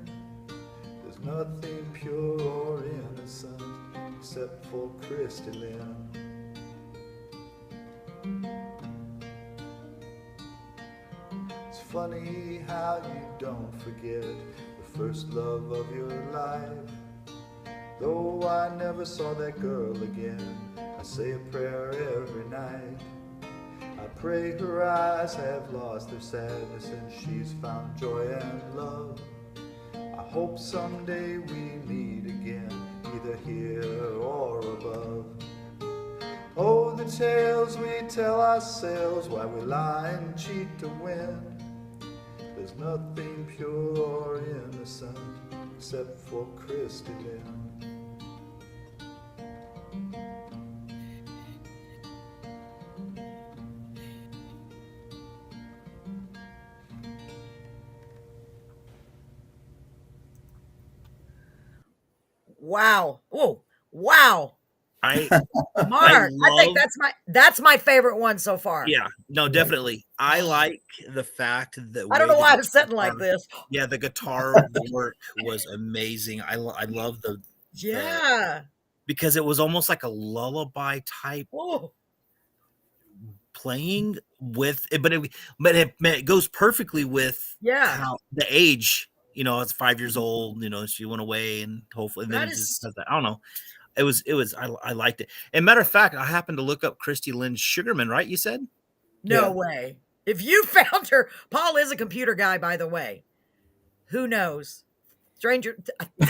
There's nothing pure or innocent except for Christy Lynn. It's funny how you don't forget the first love of your life. Though I never saw that girl again, I say a prayer every night. I pray her eyes have lost their sadness and she's found joy and love. I hope someday we meet again, either here or above. Oh, the tales we tell ourselves while we lie and cheat to win. There's nothing pure or innocent except for Christy Lynn. Wow. Oh, wow. I Mark, I think love- that's my favorite one so far. Yeah, no, definitely. I like the fact that I don't know way why the I'm sitting like guitar- this. Yeah, the guitar work was amazing. I love the Yeah. because it was almost like a lullaby type Oh, playing with it, but it goes perfectly with yeah. how the age. You know, it's 5 years old. You know, she went away, and hopefully, and then That it is- just does that. I don't know. It was. I liked it. And matter of fact, I happened to look up Christy Lynn Sugarman. Right? You said. No Yeah. way. If you found her, Paul is a computer guy, by the way. Who knows? Stranger. Wow,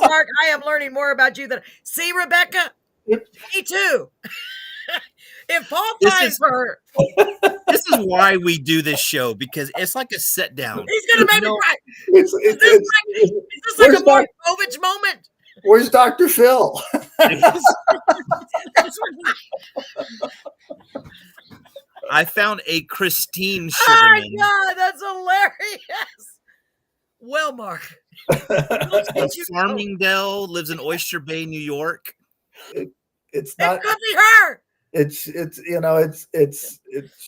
Mark, I am learning more about you than. See, Rebecca? Me too. If Paul This finds is- her, This is why we do this show, because it's like a sit down. he's going to make me No. cry. It's, Is it's, this it's, like, is this like a where's Mark Povich moment? where's Dr. Phil? That's what I found a Christine Oh my Sugarman God, that's hilarious. Well, Mark, from did you know? Farmingdale, lives in Oyster Bay, New York. It's It not. could be her. It's you know it's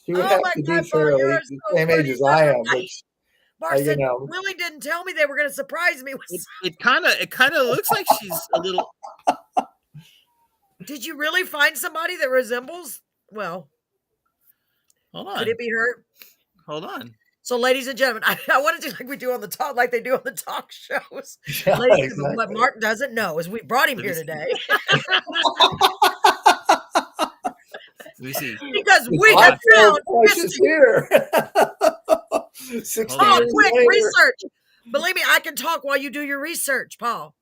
she would Oh have my to God, be Paul, fairly you're the so same age funny. as I am. But Mark you said, know. Willie didn't tell me they were going to surprise me with. It kind of looks like she's a little. Did you really find somebody that resembles? Well, Hold on, could it be her? hold on. So, ladies and gentlemen, I want to do like we do on the talk, like they do on the talk shows. Yeah, Ladies, what exactly. Mark doesn't know is we brought him Let me here see. today Let me see. because we Hot have found Flash is Christy. here. 60 Hold Paul, on. years quick later. research. Believe me, I can talk while you do your research, Paul.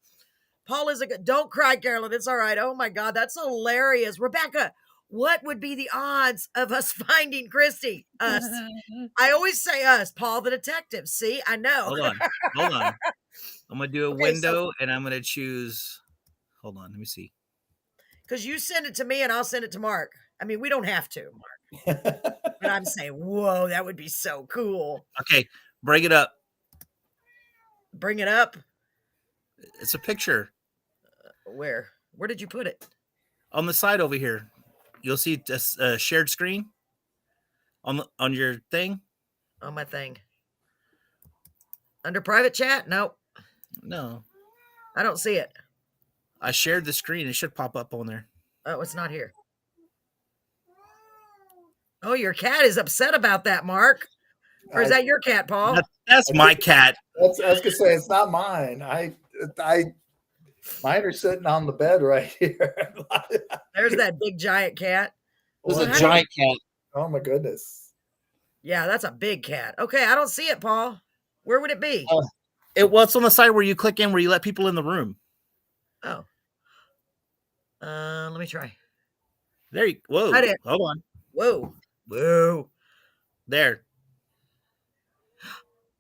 Paul is a good. Don't cry, Carolyn. It's all right. Oh my God, that's hilarious, Rebecca. What would be the odds of us finding Christy? Us. I always say us, Paul the detective. See, I know. Hold on, hold on. I'm gonna do a Okay, window, and I'm gonna choose. Hold on, let me see. Because you send it to me and I'll send it to Mark. I mean, we don't have to, Mark. But I'm saying, whoa, that would be so cool. Okay, bring it up. Bring it up. It's a picture Where? Where did you put it? on the side over here. You'll see a shared screen on your thing. On my thing. Under private chat? Nope. No, I don't see it. I shared the screen. It should pop up on there. Oh, it's not here. Oh, your cat is upset about that, Mark. Or is that your cat, Paul? That's my cat. I was gonna say it's not mine. Mine are sitting on the bed right here. There's that big giant cat. There's Well, a giant cat. Oh my goodness. Yeah, that's a big cat. Okay, I don't see it, Paul. Where would it be? It's on the side where you click in, where you let people in the room. Oh. Let me try. There you. Whoa. Right there. Hold on. Whoa. Whoa. There.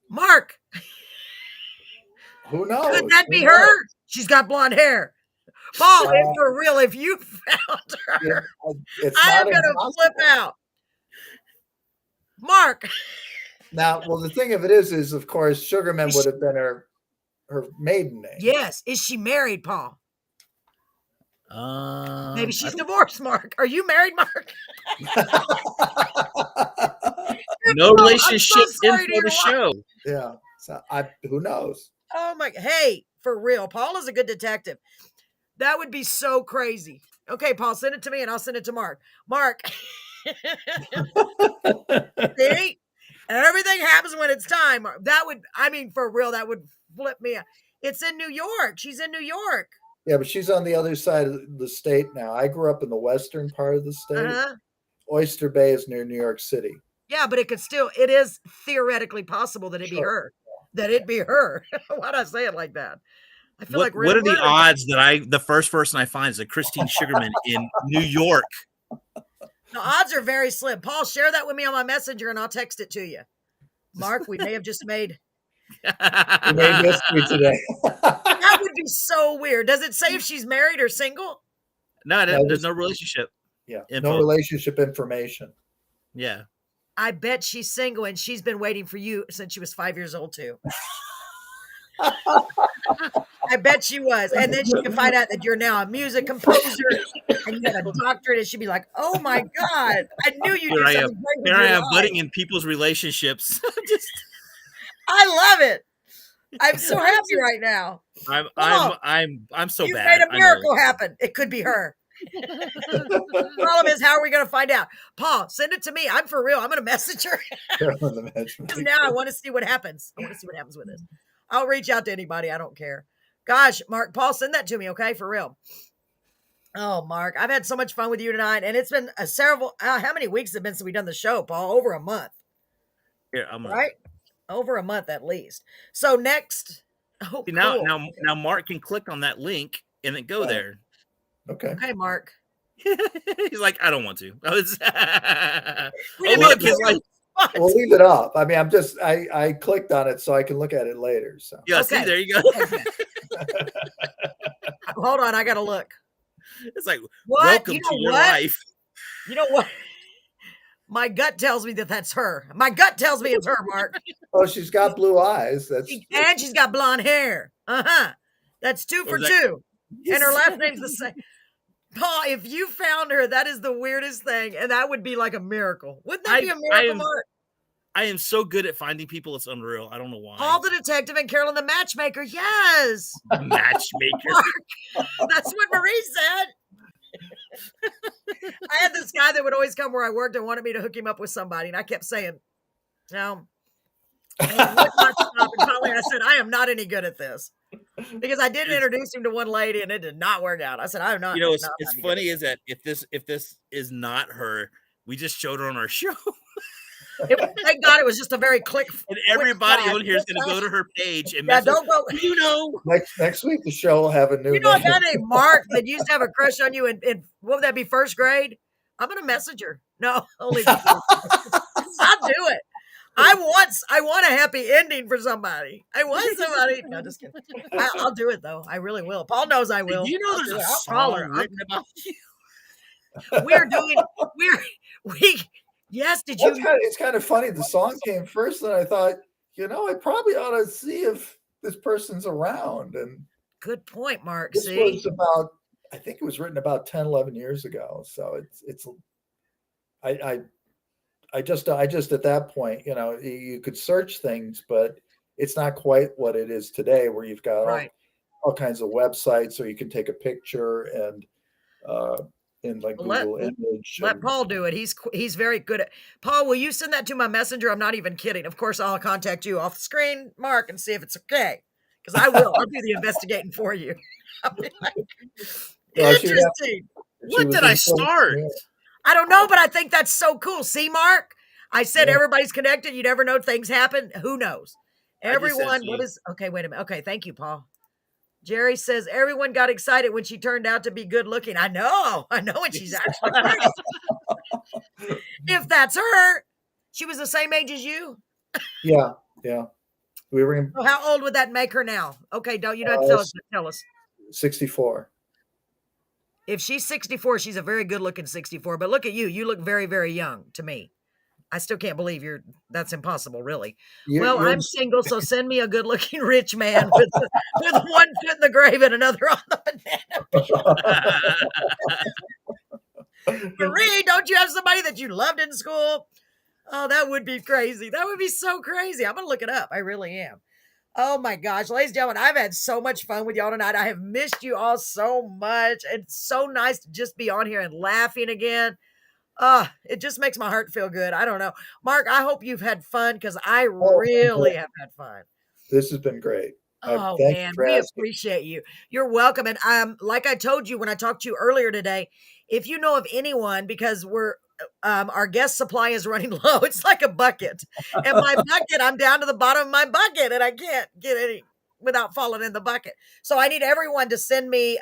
Mark. Who knows? Could that be her? She's got blonde hair. Paul, if for real, if you found her, I am going to flip out. Mark. Now, well, the thing of it is of course, Sugarman would have been her maiden name. Yes. Is she married, Paul? Maybe she's divorced, Mark. Are you married, Mark? No relationship info to show. Yeah. So who knows? Oh my, hey, for real. Paul is a good detective. That would be so crazy. Okay, Paul, send it to me and I'll send it to Mark. Mark. See? Everything happens when it's time. That would, I mean, for real, that would flip me out. It's in New York. She's in New York. Yeah, but she's on the other side of the state now. I grew up in the western part of the state. Uh-huh. Oyster Bay is near New York City. Yeah, but it is theoretically possible that it'd be her. That it'd be her. Why'd I say it like that? I feel like what are the odds that the first person I find is a Christine Sugarman in New York? The odds are very slim. Paul, share that with me on my messenger and I'll text it to you. Mark, we may have just made history today. That would be so weird. Does it say if she's married or single? No, there's no relationship. Yeah, info. No relationship information. Yeah. I bet she's single and she's been waiting for you since she was 5 years old too. I bet she was. And then she can find out that you're now a music composer and you have a doctorate and she'd be like, oh my God, I knew you'd do something great with Here I am your budding life. in people's relationships. I love it. I'm so happy right now. I'm so you bad. You made a miracle happen. It could be her. Problem is, how are we going to find out? Paul, send it to me. I'm for real. I'm going to message her. Because now I want to see what happens. I want to see what happens with this. I'll reach out to anybody. I don't care. Gosh, Mark, Paul, send that to me, okay? For real. Oh, Mark, I've had so much fun with you tonight. And it's been how many weeks have it been since we've done the show, Paul? Over a month. Yeah, right? Over a month at least. So next. Oh, cool. Now Mark can click on that link and then go there. Okay. Okay, Mark. He's like, I don't want to. We'll leave it up. I mean, I clicked on it so I can look at it later. So yeah, okay. See, there you go. Hold on, I gotta look. It's like, what? Welcome to your life. You know what? My gut tells me that's her. My gut tells me it's her, Mark. Oh, she's got blue eyes. And she's got blonde hair. That's 2 for 2. And her last name's the same. Paul, if you found her, that is the weirdest thing. And that would be like a miracle. Wouldn't that be a miracle, Mark? I am so good at finding people. It's unreal. I don't know why. Paul the detective and Carolyn the matchmaker. Yes. Matchmaker. Mark, that's what Marie said. I had this guy that would always come where I worked and wanted me to hook him up with somebody. And I kept saying, no. And finally I said, I am not any good at this. Because I did introduce him to one lady and it did not work out. I said, I'm not. You know, it's funny is that if this is not her, we just showed her on our show. Thank God it was just a very quick. And everybody on here is going to go to her page and don't go. You know, next week the show will have a new. You know, a guy named Mark that used to have a crush on you in what would that be, first grade? I'm going to message her. No, only I'll do it. I want a happy ending for somebody. I want somebody. No, just kidding. I'll do it though. I really will. Paul knows I will. You know, there's a song written about you. Yes. Did you? It's kind of funny. The song came first, and I thought, I probably ought to see if this person's around. And good point, Mark. This was about, I think it was written about 10, 11 years ago. So I just at that point, you could search things, but it's not quite what it is today, where you've got all kinds of websites, or you can take a picture and in like Well, let Google image. let And Paul do it. He's very good at. Paul, will you send that to my messenger? I'm not even kidding. Of course, I'll contact you off the screen, Mark, and see if it's okay. Because I will. I'll do the investigating for you. I'll be like, well, interesting. What was did I in start? I don't know, but I think that's so cool. See, Mark, I said Yeah. everybody's connected. You never know, things happen. Who knows? I just said Everyone. to What you. is? Okay, wait a minute. Okay, thank you, Paul. Jerry says everyone got excited when she turned out to be good looking. I know, and she's actually pretty. If that's her, she was the same age as you. Yeah, yeah. We were in So how old would that make her now? Okay, don't you don't tell us. Tell us. 64. If she's 64, she's a very good looking 64. But look at you. You look very, very young to me. I still can't believe that's impossible, really. Well, You're I'm single, so send me a good looking rich man with one foot in the grave and another on the banana peel. Marie, don't you have somebody that you loved in school? Oh, that would be crazy. That would be so crazy. I'm going to look it up. I really am. Oh my gosh, ladies and gentlemen, I've had so much fun with y'all tonight. I have missed you all so much. It's so nice to just be on here and laughing again. It just makes my heart feel good. I don't know. Mark, I hope you've had fun because I really have had fun. This has been great. Oh Thank man, you for we asking. appreciate you. You're welcome. And like I told you when I talked to you earlier today, if you know of anyone, because we're our guest supply is running low. It's like a bucket. And my bucket, I'm down to the bottom of my bucket and I can't get any without falling in the bucket. So I need everyone to send me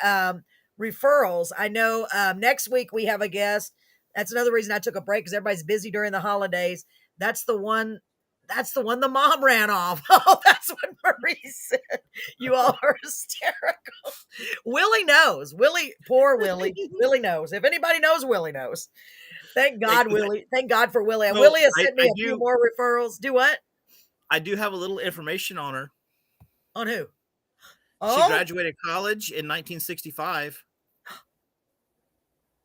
referrals. I know next week we have a guest. That's another reason I took a break because everybody's busy during the holidays. That's the one the mom ran off. Oh, that's what Marie said. You all are hysterical. Willie knows. Poor Willie. Willie knows. If anybody knows, Willie knows. Thank God, Willie. Thank God for Willie. And No, Willie has sent me I a few do- more referrals. Do what? I do have a little information on her. On who? She Oh, graduated college in 1965.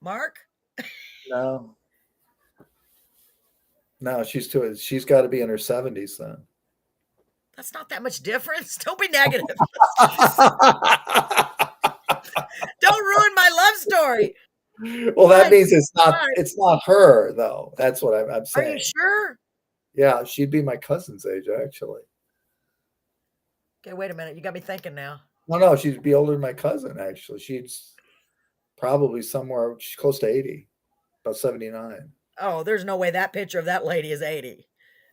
Mark? No. No, she's got to be in her 70s then. That's not that much difference. Don't be negative. Don't ruin my love story. Well, that My means it's God. not her though. That's what I'm Are saying. you sure? Yeah, she'd be my cousin's age actually. Okay, wait a minute. You got me thinking now. No, she'd be older than my cousin actually. She's probably she's close to 80, about 79. Oh, there's no way that picture of that lady is 80.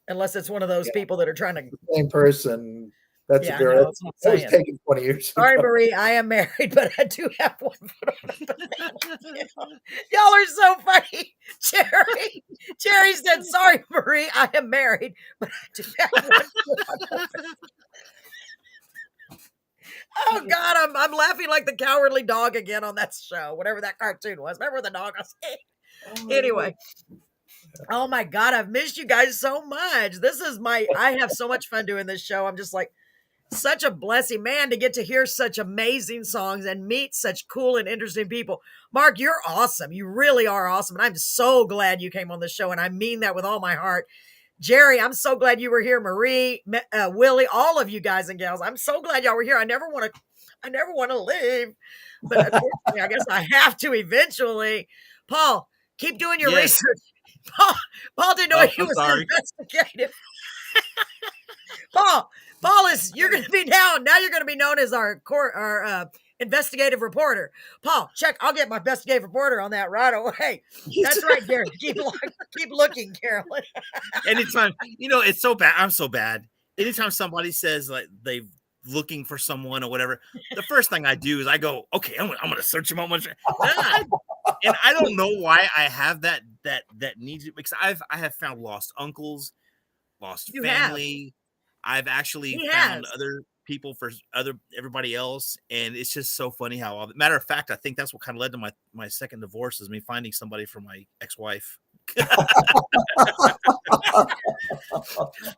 Unless it's one of those people that are trying to. Same person. That's Yeah, a I know, girl. that's what That I'm was saying. taken 20 years Sorry, ago. Marie, I am married, but I do have one foot on the banana. Y'all are so funny. Jerry said, sorry, Marie, I am married, but I do have one foot on the banana. Oh God, I'm laughing like the cowardly dog again on that show, whatever that cartoon was. Remember the dog I was Anyway. Oh my God, I've missed you guys so much. I have so much fun doing this show. I'm just like such a blessing, man, to get to hear such amazing songs and meet such cool and interesting people. Mark, you're awesome. You really are awesome. And I'm so glad you came on the show. And I mean that with all my heart. Jerry, I'm so glad you were here. Marie, Willie, all of you guys and gals. I'm so glad y'all were here. I never want to leave, but unfortunately, I guess I have to eventually. Paul, keep doing your research. Paul didn't know he was investigative. Paul you're going to be now you're going to be known as our investigative reporter. Paul, I'll get my investigative reporter on that right away. That's right, Gary. Keep looking, Carolyn. Anytime, it's so bad. I'm so bad. Anytime somebody says like they're looking for someone or whatever, the first thing I do is I go, okay, I'm going to search them out. And I don't know why I have that need to, because I have found lost uncles, lost family. I've actually found other people for everybody else, and it's just so funny how. Matter of fact, I think that's what kind of led to my second divorce, is me finding somebody for my ex-wife.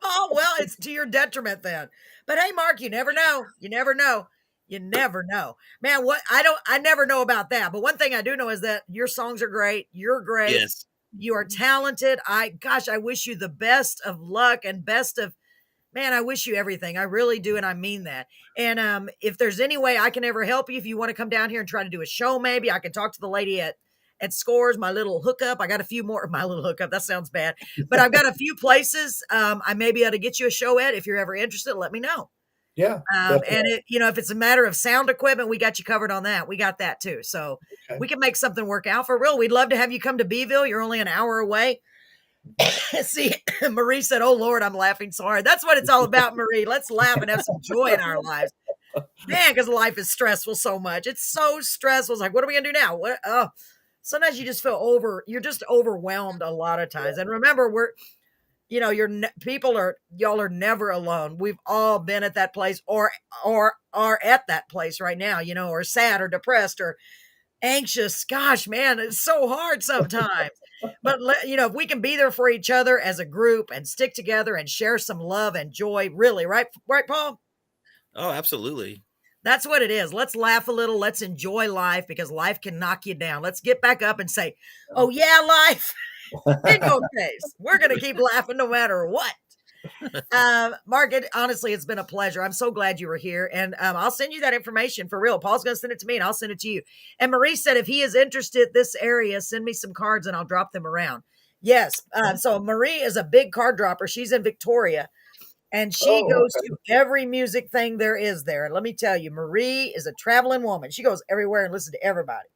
Oh well, it's to your detriment then. But hey, Mark, you never know. You never know. You never know, man. I never know about that. But one thing I do know is that your songs are great. You're great. Yes, you are talented. I wish you the best of luck and best of. Man, I wish you everything. I really do, and I mean that. And if there's any way I can ever help you, if you want to come down here and try to do a show, maybe I can talk to the lady at at Scores, my little hookup. I got a few more. My little hookup. That sounds bad, but I've got a few places. I may be able to get you a show at. If you're ever interested, let me know. Yeah. And if it's a matter of sound equipment, we got you covered on that. We got that too. So we can make something work out for real. We'd love to have you come to Beeville. You're only an hour away. See, Marie said, "Oh Lord, I'm laughing so hard." That's what it's all about, Marie. Let's laugh and have some joy in our lives. Man, because life is stressful so much. It's so stressful. It's like, what are we gonna do now? What? Oh, sometimes you just feel you're just overwhelmed a lot of times. And remember, y'all are never alone. We've all been at that place or are at that place right now, or sad or depressed or anxious. Gosh, man, it's so hard sometimes. But if we can be there for each other as a group and stick together and share some love and joy, really, right, Paul? Oh, absolutely. That's what it is. Let's laugh a little. Let's enjoy life, because life can knock you down. Let's get back up and say, "Oh yeah, life." In your case, we're going to keep laughing no matter what. Mark, honestly, it's been a pleasure. I'm so glad you were here. And I'll send you that information for real. Paul's going to send it to me and I'll send it to you. And Marie said, if he is interested in this area, send me some cards and I'll drop them around. Yes. So Marie is a big card dropper. She's in Victoria and she goes to every music thing there is there. And let me tell you, Marie is a traveling woman. She goes everywhere and listens to everybody.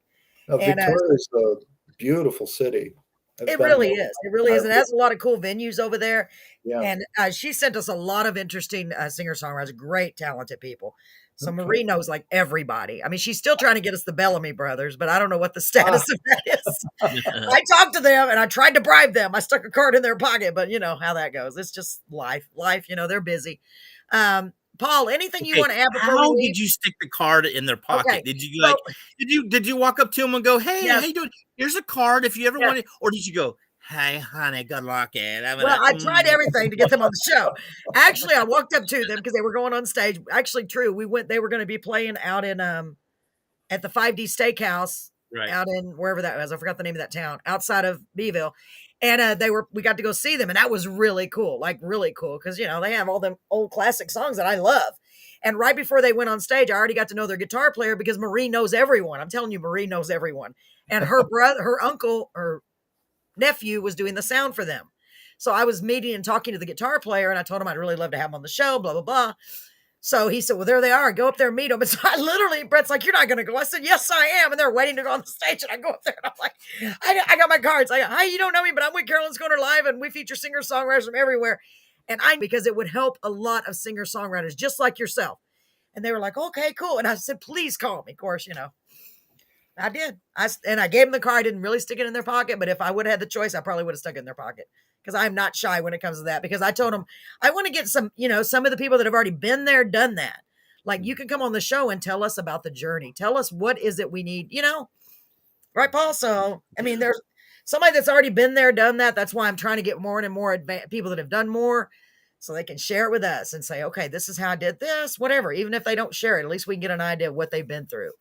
Victoria is a beautiful city. It really is. It really is. And it has a lot of cool venues over there. Yeah. And she sent us a lot of interesting singer-songwriters, great, talented people. So Marie knows like everybody. I mean, she's still trying to get us the Bellamy brothers, but I don't know what the status of that is. I talked to them and I tried to bribe them. I stuck a card in their pocket, but you know how that goes. It's just life. They're busy. Paul, anything you want to add before how we leave? did you stick the card in their pocket? Okay. Did you did you walk up to them and go, "Hey, Yes. how you doing? Here's a card if you ever Yes. want it," or did you go, "Hey, honey, good luck, and I tried everything to get them on the show. Actually, I walked up to them because they were going on stage. Actually, true. They were going to be playing out in at the 5D Steakhouse out in wherever that was. I forgot the name of that town outside of Beeville. And we got to go see them, and that was really cool, like really cool, because they have all them old classic songs that I love. And right before they went on stage, I already got to know their guitar player because Marie knows everyone. I'm telling you, Marie knows everyone. And her brother, her uncle, her nephew was doing the sound for them. So I was meeting and talking to the guitar player, and I told him I'd really love to have him on the show, blah, blah, blah. So he said, well, there they are. Go up there and meet them. And so Brett's like, you're not going to go. I said, yes, I am. And they're waiting to go on the stage. And I go up there and I'm like, I got my cards. Hi, you don't know me, but I'm with Carolyn Sconer Live and we feature singer-songwriters from everywhere. And because it would help a lot of singer-songwriters just like yourself. And they were like, okay, cool. And I said, please call me. Of course, I did. I gave them the card. I didn't really stick it in their pocket, but if I would have had the choice, I probably would have stuck it in their pocket. Because I'm not shy when it comes to that. Because I told them, I want to get some of the people that have already been there, done that. Like, you can come on the show and tell us about the journey. Tell us what is it we need, Right, Paul? So, I mean, there's somebody that's already been there, done that. That's why I'm trying to get more and more people that have done more so they can share it with us and say, okay, this is how I did this, whatever. Even if they don't share it, at least we can get an idea of what they've been through.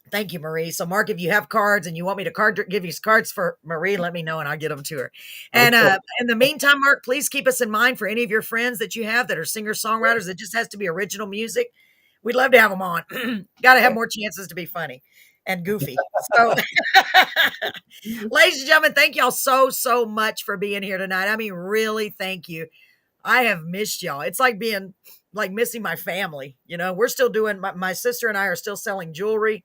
Thank you, Marie. So, Mark, if you have cards and you want me to give you cards for Marie, let me know and I'll get them to her. And in the meantime, Mark, please keep us in mind for any of your friends that you have that are singer-songwriters. It just has to be original music. We'd love to have them on. Got to have more chances to be funny and goofy. So, ladies and gentlemen, thank y'all so, so much for being here tonight. I mean, really, thank you. I have missed y'all. It's like missing my family. We're still doing, my sister and I are still selling jewelry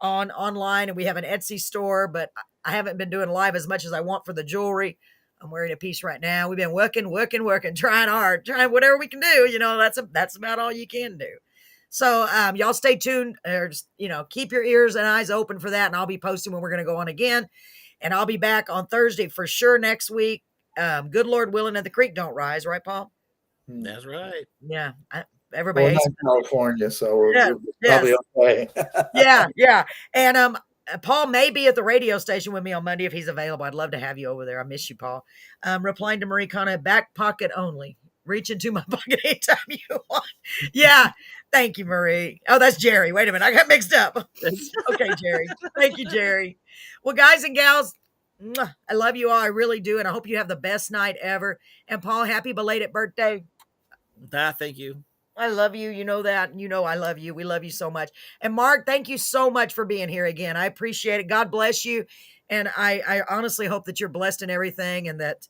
online, and we have an Etsy store, but I haven't been doing live as much as I want for the jewelry. I'm wearing a piece right now. We've been working, trying hard, trying whatever we can do. That's about all you can do. So y'all stay tuned, or just, keep your ears and eyes open for that. And I'll be posting when we're going to go on again. And I'll be back on Thursday for sure next week. Good Lord willing, and the creek don't rise, right, Paul? That's right. Yeah. Everybody hates in California, so we're probably okay. Yeah. And Paul may be at the radio station with me on Monday if he's available. I'd love to have you over there. I miss you, Paul. Replying to Marie Connor, back pocket only. Reach into my pocket anytime you want. Yeah. Thank you, Marie. Oh, that's Jerry. Wait a minute. I got mixed up. Okay, Jerry. Thank you, Jerry. Well, guys and gals, I love you all. I really do. And I hope you have the best night ever. And Paul, happy belated birthday. Thank you. I love you. You know that. You know I love you. We love you so much. And Mark, thank you so much for being here again. I appreciate it. God bless you. And I honestly hope that you're blessed in everything and that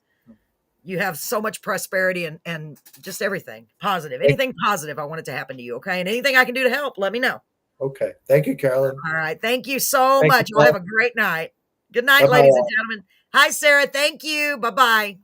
you have so much prosperity and just everything positive. Anything positive I want it to happen to you. Okay. And anything I can do to help, let me know. Okay. Thank you, Carolyn. All right. Thank you so Thank much. you, You'll have Paul. a great night. Good night, Bye-bye. ladies and gentlemen. Hi, Sarah. Thank you. Bye-bye.